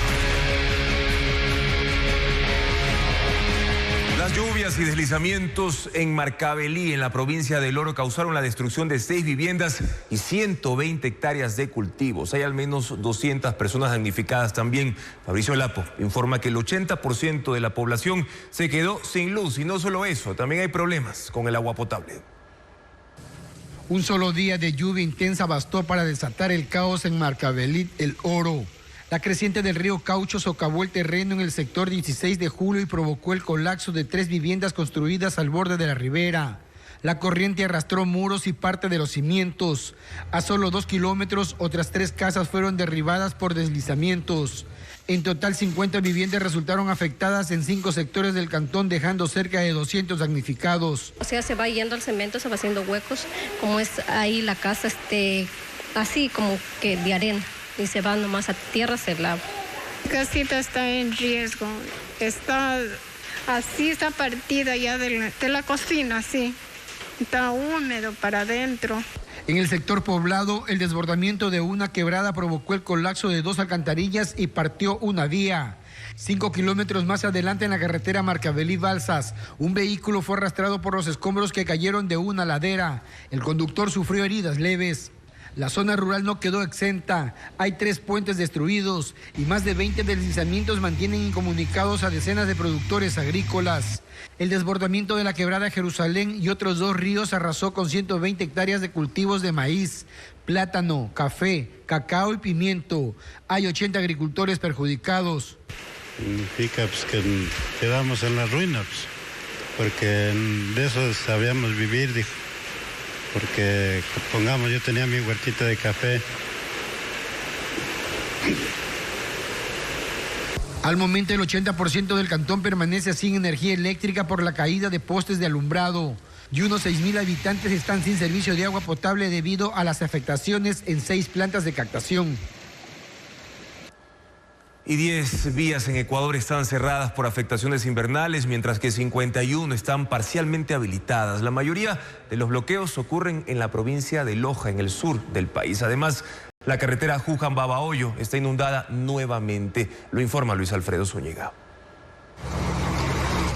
Las lluvias y deslizamientos en Marcavelí, en la provincia del Oro, causaron la destrucción de 6 viviendas y 120 hectáreas de cultivos. Hay al menos 200 personas damnificadas también. Fabricio Lapo informa que el 80% de la población se quedó sin luz. Y no solo eso, también hay problemas con el agua potable. Un solo día de lluvia intensa bastó para desatar el caos en Marcavelí, el Oro. La creciente del río Caucho socavó el terreno en el sector 16 de julio y provocó el colapso de 3 viviendas construidas al borde de la ribera. La corriente arrastró muros y parte de los cimientos. A solo 2 kilómetros, otras 3 casas fueron derribadas por deslizamientos. En total, 50 viviendas resultaron afectadas en 5 sectores del cantón, dejando cerca de 200 damnificados. O sea, se va yendo el cemento, se va haciendo huecos, como es ahí la casa, así como que de arena, y se va nomás a tierra, se lava. La casita está en riesgo, está partida ya de la cocina, así, está húmedo para adentro. En el sector poblado, el desbordamiento de una quebrada provocó el colapso de 2 alcantarillas y partió una vía. 5 kilómetros más adelante, en la carretera Marcavelí-Balsas, un vehículo fue arrastrado por los escombros que cayeron de una ladera. El conductor sufrió heridas leves. La zona rural no quedó exenta. Hay 3 puentes destruidos y más de 20 deslizamientos mantienen incomunicados a decenas de productores agrícolas. El desbordamiento de la quebrada Jerusalén y otros 2 ríos arrasó con 120 hectáreas de cultivos de maíz, plátano, café, cacao y pimiento. Hay 80 agricultores perjudicados. Significa que quedamos en la ruina, porque de eso sabíamos vivir, dijo. Porque, pongamos, yo tenía mi huertita de café. Al momento, el 80% del cantón permanece sin energía eléctrica por la caída de postes de alumbrado. y unos 6.000 habitantes están sin servicio de agua potable debido a las afectaciones en 6 plantas de captación. Y 10 vías en Ecuador están cerradas por afectaciones invernales, mientras que 51 están parcialmente habilitadas. La mayoría de los bloqueos ocurren en la provincia de Loja, en el sur del país. Además, la carretera Juján-Babahoyo está inundada nuevamente. Lo informa Luis Alfredo Zúñiga.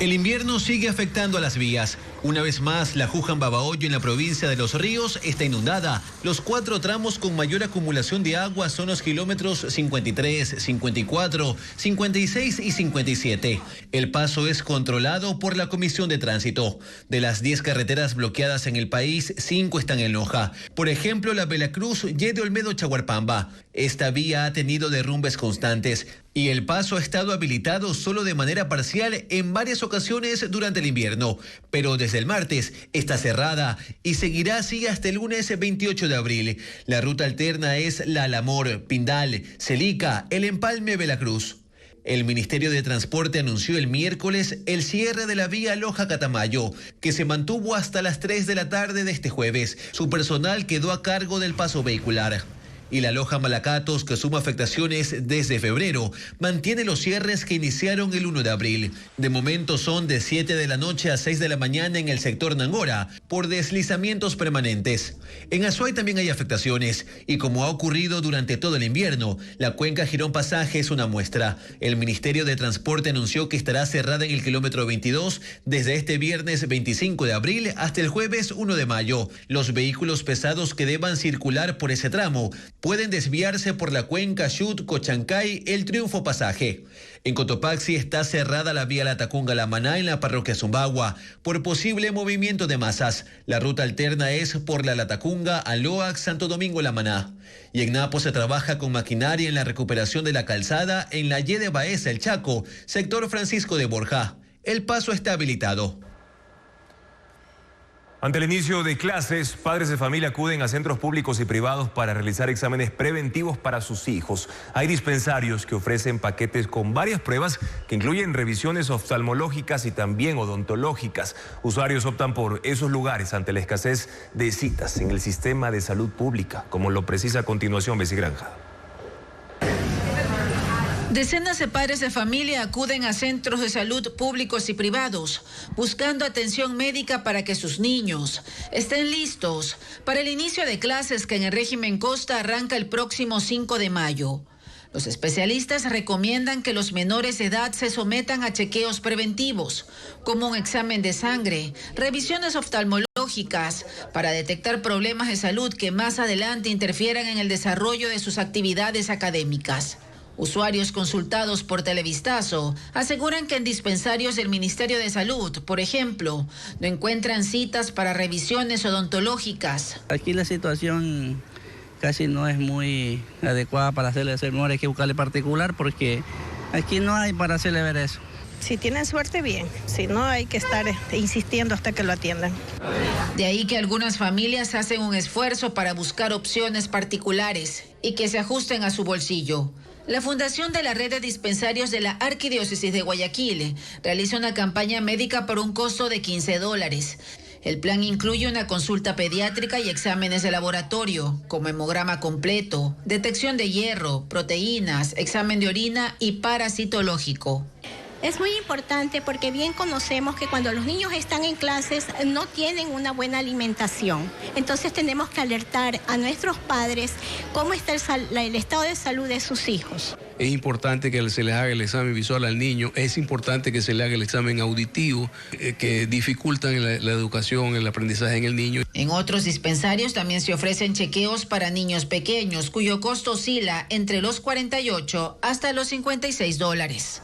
El invierno sigue afectando a las vías. Una vez más, la Juján-Babahoyo en la provincia de Los Ríos está inundada. Los 4 tramos con mayor acumulación de agua son los kilómetros 53, 54, 56 y 57. El paso es controlado por la Comisión de Tránsito. De las 10 carreteras bloqueadas en el país, 5 están en Loja. Por ejemplo, la Veracruz, Yede Olmedo, Chaguarpamba. Esta vía ha tenido derrumbes constantes y el paso ha estado habilitado solo de manera parcial en varias ocasiones durante el invierno, pero desde el martes está cerrada y seguirá así hasta el lunes 28 de abril. La ruta alterna es La Alamor, Pindal, Celica, El Empalme, Veracruz. El Ministerio de Transporte anunció el miércoles el cierre de la vía Loja-Catamayo, que se mantuvo hasta las 3 de la tarde de este jueves. Su personal quedó a cargo del paso vehicular. Y la Loja-Malacatos, que suma afectaciones desde febrero, mantiene los cierres que iniciaron el 1 de abril. De momento son de 7 de la noche a 6 de la mañana en el sector Nangora, por deslizamientos permanentes. En Azuay también hay afectaciones, y como ha ocurrido durante todo el invierno, la cuenca Girón Pasaje es una muestra. El Ministerio de Transporte anunció que estará cerrada en el kilómetro 22 desde este viernes 25 de abril hasta el jueves 1 de mayo. Los vehículos pesados que deban circular por ese tramo pueden desviarse por la cuenca Chut, Cochancay, El Triunfo Pasaje. En Cotopaxi está cerrada la vía Latacunga-Lamaná en la parroquia Zumbagua por posible movimiento de masas. La ruta alterna es por la Latacunga, Aloac, Santo Domingo-Lamaná. Y en Napo se trabaja con maquinaria en la recuperación de la calzada en la Y de Baeza, El Chaco, sector Francisco de Borja. El paso está habilitado. Ante el inicio de clases, padres de familia acuden a centros públicos y privados para realizar exámenes preventivos para sus hijos. Hay dispensarios que ofrecen paquetes con varias pruebas que incluyen revisiones oftalmológicas y también odontológicas. Usuarios optan por esos lugares ante la escasez de citas en el sistema de salud pública, como lo precisa a continuación Bessie Granja. Decenas de padres de familia acuden a centros de salud públicos y privados, buscando atención médica para que sus niños estén listos para el inicio de clases que en el régimen Costa arranca el próximo 5 de mayo. Los especialistas recomiendan que los menores de edad se sometan a chequeos preventivos, como un examen de sangre, revisiones oftalmológicas, para detectar problemas de salud que más adelante interfieran en el desarrollo de sus actividades académicas. Usuarios consultados por Televistazo aseguran que en dispensarios del Ministerio de Salud, por ejemplo, no encuentran citas para revisiones odontológicas. Aquí la situación casi no es muy adecuada para hacerle ese menor, hay que buscarle particular porque aquí no hay para hacerle ver eso. Si tienen suerte, bien. Si no, hay que estar insistiendo hasta que lo atiendan. De ahí que algunas familias hacen un esfuerzo para buscar opciones particulares y que se ajusten a su bolsillo. La Fundación de la Red de Dispensarios de la Arquidiócesis de Guayaquil realiza una campaña médica por un costo de $15. El plan incluye una consulta pediátrica y exámenes de laboratorio, como hemograma completo, detección de hierro, proteínas, examen de orina y parasitológico. Es muy importante porque bien conocemos que cuando los niños están en clases no tienen una buena alimentación. Entonces tenemos que alertar a nuestros padres cómo está el estado de salud de sus hijos. Es importante que se les haga el examen visual al niño, es importante que se le haga el examen auditivo, que dificultan la educación, el aprendizaje en el niño. En otros dispensarios también se ofrecen chequeos para niños pequeños, cuyo costo oscila entre los $48 hasta los $56.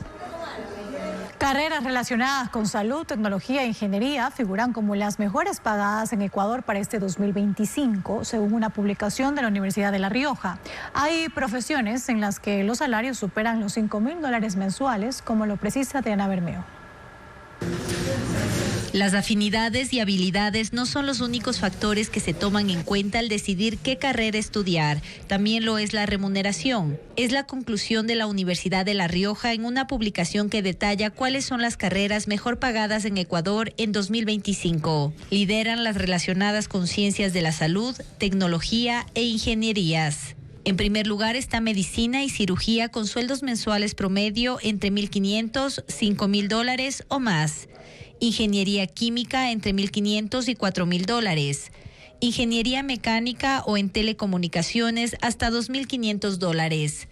Carreras relacionadas con salud, tecnología e ingeniería figuran como las mejores pagadas en Ecuador para este 2025, según una publicación de la Universidad de La Rioja. Hay profesiones en las que los salarios superan los $5.000 mensuales, como lo precisa Diana Bermeo. Las afinidades y habilidades no son los únicos factores que se toman en cuenta al decidir qué carrera estudiar. También lo es la remuneración. Es la conclusión de la Universidad de La Rioja en una publicación que detalla cuáles son las carreras mejor pagadas en Ecuador en 2025. Lideran las relacionadas con ciencias de la salud, tecnología e ingenierías. En primer lugar está medicina y cirugía con sueldos mensuales promedio entre $1,500, $5,000 o más. Ingeniería química entre $1,500 y $4,000. Ingeniería mecánica o en telecomunicaciones hasta $2,500.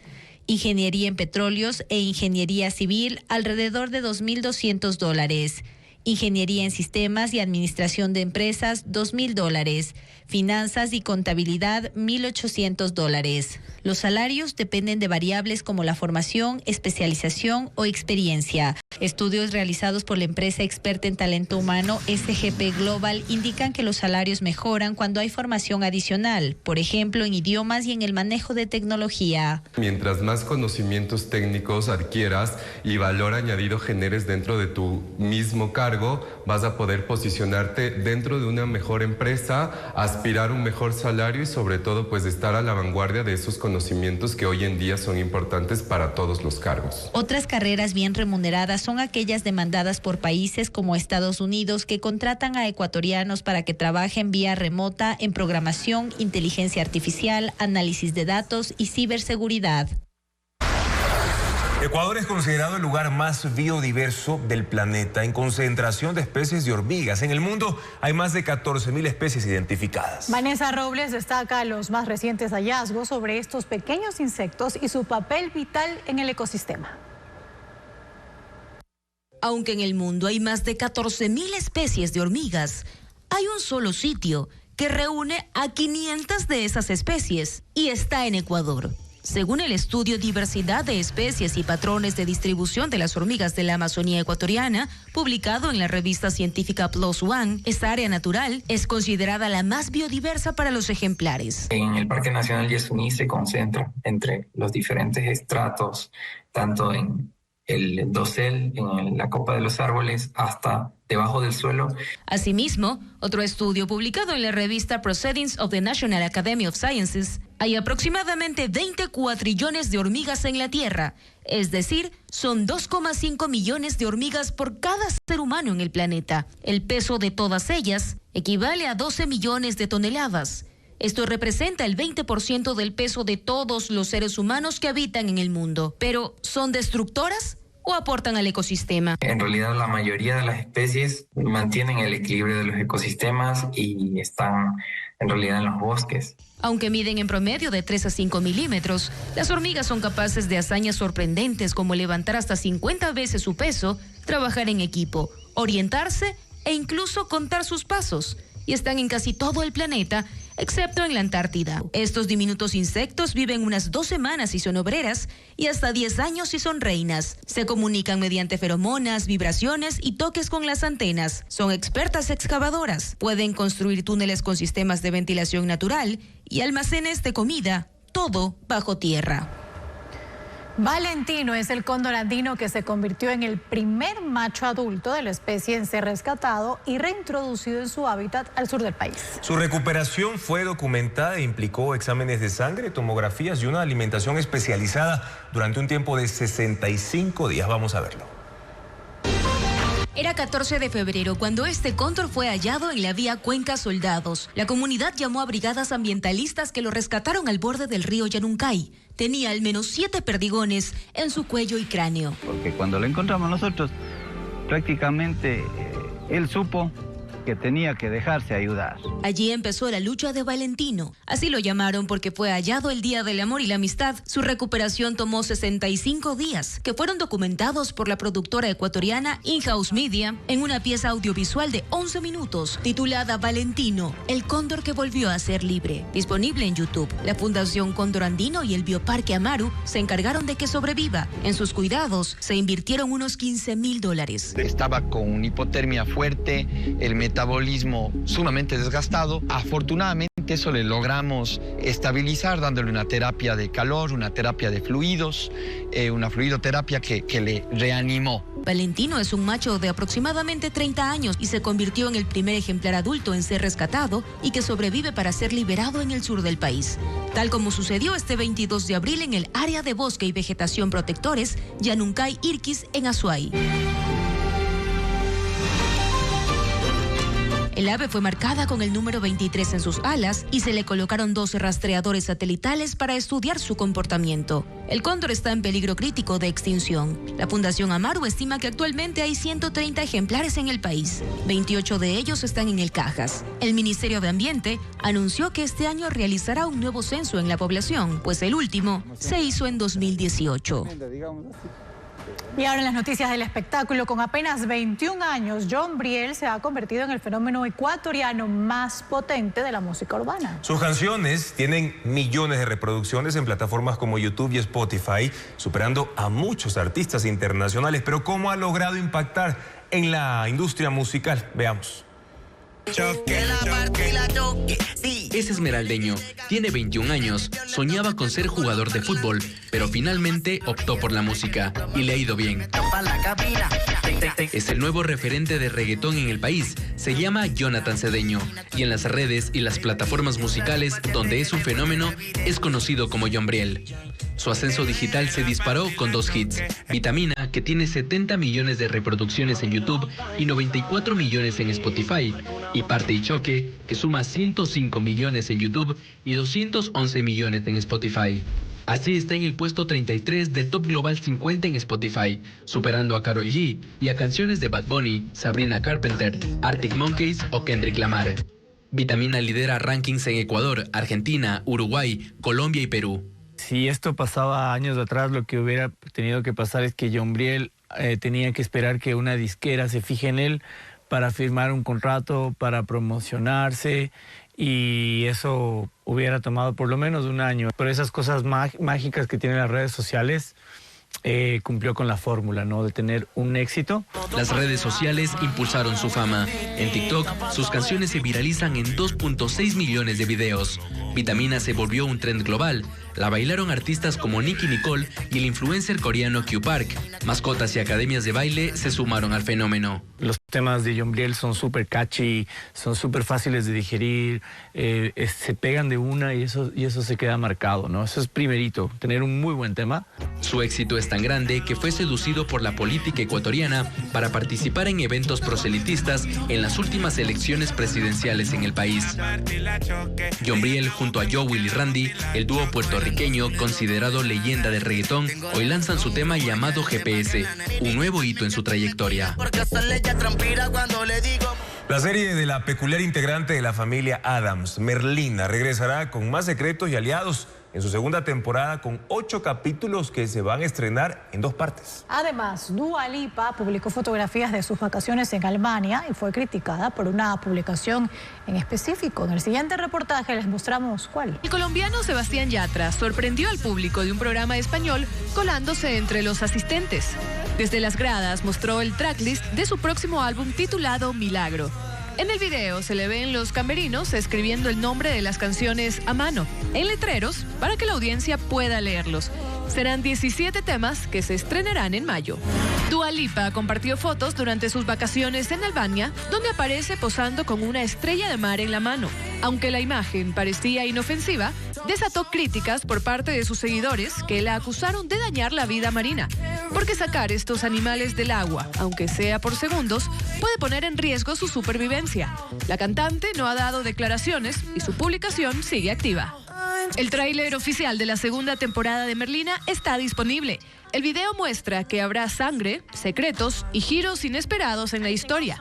Ingeniería en petróleos e ingeniería civil alrededor de $2,200. Ingeniería en sistemas y administración de empresas, $2,000. Finanzas y contabilidad, $1,800. Los salarios dependen de variables como la formación, especialización o experiencia. Estudios realizados por la empresa experta en talento humano SGP Global indican que los salarios mejoran cuando hay formación adicional, por ejemplo, en idiomas y en el manejo de tecnología. Mientras más conocimientos técnicos adquieras y valor añadido generes dentro de tu mismo cargo, vas a poder posicionarte dentro de una mejor empresa, aspirar a un mejor salario y sobre todo pues estar a la vanguardia de esos conocimientos que hoy en día son importantes para todos los cargos. Otras carreras bien remuneradas son aquellas demandadas por países como Estados Unidos que contratan a ecuatorianos para que trabajen vía remota en programación, inteligencia artificial, análisis de datos y ciberseguridad. Ecuador es considerado el lugar más biodiverso del planeta en concentración de especies de hormigas. En el mundo hay más de 14.000 especies identificadas. Vanessa Robles destaca los más recientes hallazgos sobre estos pequeños insectos y su papel vital en el ecosistema. Aunque en el mundo hay más de 14.000 especies de hormigas, hay un solo sitio que reúne a 500 de esas especies y está en Ecuador. Según el estudio Diversidad de Especies y Patrones de Distribución de las Hormigas de la Amazonía Ecuatoriana, publicado en la revista científica PLOS ONE, esta área natural es considerada la más biodiversa para los ejemplares. En el Parque Nacional Yasuní se concentra entre los diferentes estratos, tanto en el dosel, en la copa de los árboles, hasta debajo del suelo. Asimismo, otro estudio publicado en la revista Proceedings of the National Academy of Sciences, hay aproximadamente 20 cuatrillones de hormigas en la Tierra, es decir, son 2,5 millones de hormigas por cada ser humano en el planeta. El peso de todas ellas equivale a 12 millones de toneladas. Esto representa el 20% del peso de todos los seres humanos que habitan en el mundo. Pero, ¿son destructoras o aportan al ecosistema? En realidad, la mayoría de las especies mantienen el equilibrio de los ecosistemas y están en realidad en los bosques. Aunque miden en promedio de 3 a 5 milímetros, las hormigas son capaces de hazañas sorprendentes como levantar hasta 50 veces su peso, trabajar en equipo, orientarse e incluso contar sus pasos. Y están en casi todo el planeta, excepto en la Antártida. Estos diminutos insectos viven unas 2 semanas si son obreras y hasta 10 años si son reinas. Se comunican mediante feromonas, vibraciones y toques con las antenas. Son expertas excavadoras. Pueden construir túneles con sistemas de ventilación natural y almacenes de comida, todo bajo tierra. Valentino es el cóndor andino que se convirtió en el primer macho adulto de la especie en ser rescatado y reintroducido en su hábitat al sur del país. Su recuperación fue documentada e implicó exámenes de sangre, tomografías y una alimentación especializada durante un tiempo de 65 días. Vamos a verlo. Era 14 de febrero cuando este cóndor fue hallado en la vía Cuenca Soldados. La comunidad llamó a brigadas ambientalistas que lo rescataron al borde del río Yanuncay. Tenía al menos 7 perdigones en su cuello y cráneo. Porque cuando lo encontramos nosotros, prácticamente él supo que tenía que dejarse ayudar. Allí empezó la lucha de Valentino. Así lo llamaron porque fue hallado el Día del Amor y la Amistad. Su recuperación tomó 65 días, que fueron documentados por la productora ecuatoriana In-House Media en una pieza audiovisual de 11 minutos, titulada Valentino, el cóndor que volvió a ser libre. Disponible en YouTube. La Fundación Cóndor Andino y el Bioparque Amaru se encargaron de que sobreviva. En sus cuidados se invirtieron unos $15,000. Estaba con hipotermia fuerte, el metabolismo sumamente desgastado. Afortunadamente eso le logramos estabilizar dándole una terapia de calor, una terapia de fluidos, una fluidoterapia que le reanimó. Valentino es un macho de aproximadamente 30 años y se convirtió en el primer ejemplar adulto en ser rescatado y que sobrevive para ser liberado en el sur del país. Tal como sucedió este 22 de abril en el área de bosque y vegetación protectores Yanuncay Irquis en Azuay. El ave fue marcada con el número 23 en sus alas y se le colocaron 2 rastreadores satelitales para estudiar su comportamiento. El cóndor está en peligro crítico de extinción. La Fundación Amaru estima que actualmente hay 130 ejemplares en el país. 28 de ellos están en el Cajas. El Ministerio de Ambiente anunció que este año realizará un nuevo censo en la población, pues el último se hizo en 2018. Y ahora en las noticias del espectáculo, con apenas 21 años, John Briel se ha convertido en el fenómeno ecuatoriano más potente de la música urbana. Sus canciones tienen millones de reproducciones en plataformas como YouTube y Spotify, superando a muchos artistas internacionales. Pero ¿cómo ha logrado impactar en la industria musical? Veamos. Es esmeraldeño, tiene 21 años, soñaba con ser jugador de fútbol, pero finalmente optó por la música y le ha ido bien. Es el nuevo referente de reggaetón en el país, se llama Jonathan Cedeño, y en las redes y las plataformas musicales donde es un fenómeno, es conocido como John Briel. Su ascenso digital se disparó con 2 hits, Vitamina, que tiene 70 millones de reproducciones en YouTube y 94 millones en Spotify, y Parte y Choque, que suma 105 millones en YouTube y 211 millones en Spotify. Así está en el puesto 33 del Top Global 50 en Spotify, superando a Karol G y a canciones de Bad Bunny, Sabrina Carpenter, Arctic Monkeys o Kendrick Lamar. Vitamina lidera rankings en Ecuador, Argentina, Uruguay, Colombia y Perú. Si esto pasaba años atrás, lo que hubiera tenido que pasar es que John Briel tenía que esperar que una disquera se fije en él para firmar un contrato, para promocionarse, y eso hubiera tomado por lo menos un año. Pero esas cosas mágicas que tienen las redes sociales, cumplió con la fórmula, ¿no?, de tener un éxito. Las redes sociales impulsaron su fama. En TikTok, sus canciones se viralizan en 2.6 millones de videos. Vitamina se volvió un trend global. La bailaron artistas como Nicki Nicole y el influencer coreano Q Park. Mascotas y academias de baile se sumaron al fenómeno. Los temas de John Briel son súper catchy, son súper fáciles de digerir, se pegan de una y eso se queda marcado, ¿no? Eso es primerito, tener un muy buen tema. Su éxito es tan grande que fue seducido por la política ecuatoriana para participar en eventos proselitistas en las últimas elecciones presidenciales en el país. John Briel junto a Jowell y Randy, el dúo puertorriqueño considerado leyenda del reggaetón, hoy lanzan su tema llamado GPS, un nuevo hito en su trayectoria. La serie de la peculiar integrante de la familia Addams, Merlina, regresará con más secretos y aliados en su segunda temporada con 8 capítulos que se van a estrenar en 2 partes. Además, Dua Lipa publicó fotografías de sus vacaciones en Alemania y fue criticada por una publicación en específico. En el siguiente reportaje les mostramos cuál. El colombiano Sebastián Yatra sorprendió al público de un programa español colándose entre los asistentes. Desde las gradas mostró el tracklist de su próximo álbum titulado Milagro. En el video se le ven los camerinos escribiendo el nombre de las canciones a mano, en letreros, para que la audiencia pueda leerlos. Serán 17 temas que se estrenarán en mayo. Dua Lipa compartió fotos durante sus vacaciones en Albania, donde aparece posando con una estrella de mar en la mano. Aunque la imagen parecía inofensiva, desató críticas por parte de sus seguidores que la acusaron de dañar la vida marina, porque sacar estos animales del agua, aunque sea por segundos, puede poner en riesgo su supervivencia. La cantante no ha dado declaraciones y su publicación sigue activa. El tráiler oficial de la segunda temporada de Merlina está disponible. El video muestra que habrá sangre, secretos y giros inesperados en la historia.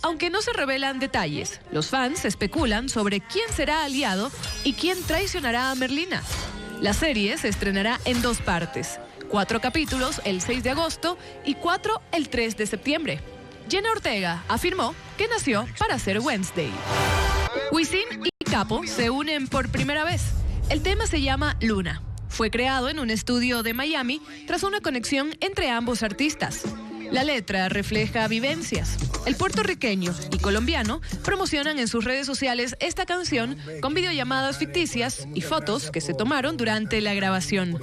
Aunque no se revelan detalles, los fans especulan sobre quién será aliado y quién traicionará a Merlina. La serie se estrenará en 2 partes, 4 capítulos el 6 de agosto y 4 el 3 de septiembre. Jenna Ortega afirmó que nació para ser Wednesday. Wisin y Capo se unen por primera vez. El tema se llama Luna. Fue creado en un estudio de Miami tras una conexión entre ambos artistas. La letra refleja vivencias. El puertorriqueño y colombiano promocionan en sus redes sociales esta canción con videollamadas ficticias y fotos que se tomaron durante la grabación.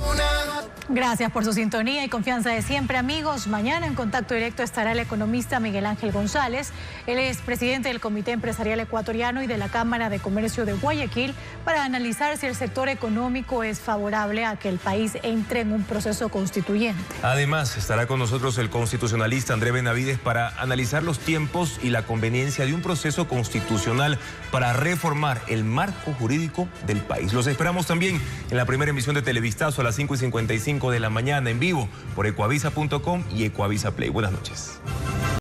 Gracias por su sintonía y confianza de siempre, amigos. Mañana en contacto directo estará el economista Miguel Ángel González. Él es presidente del Comité Empresarial Ecuatoriano y de la Cámara de Comercio de Guayaquil para analizar si el sector económico es favorable a que el país entre en un proceso constituyente. Además, estará con nosotros el constitucionalista André Benavides para analizar los tiempos y la conveniencia de un proceso constitucional para reformar el marco jurídico del país. Los esperamos también en la primera emisión de Televistazo a las 5:55 de la mañana en vivo por ecuavisa.com y Ecuavisa Play. Buenas noches.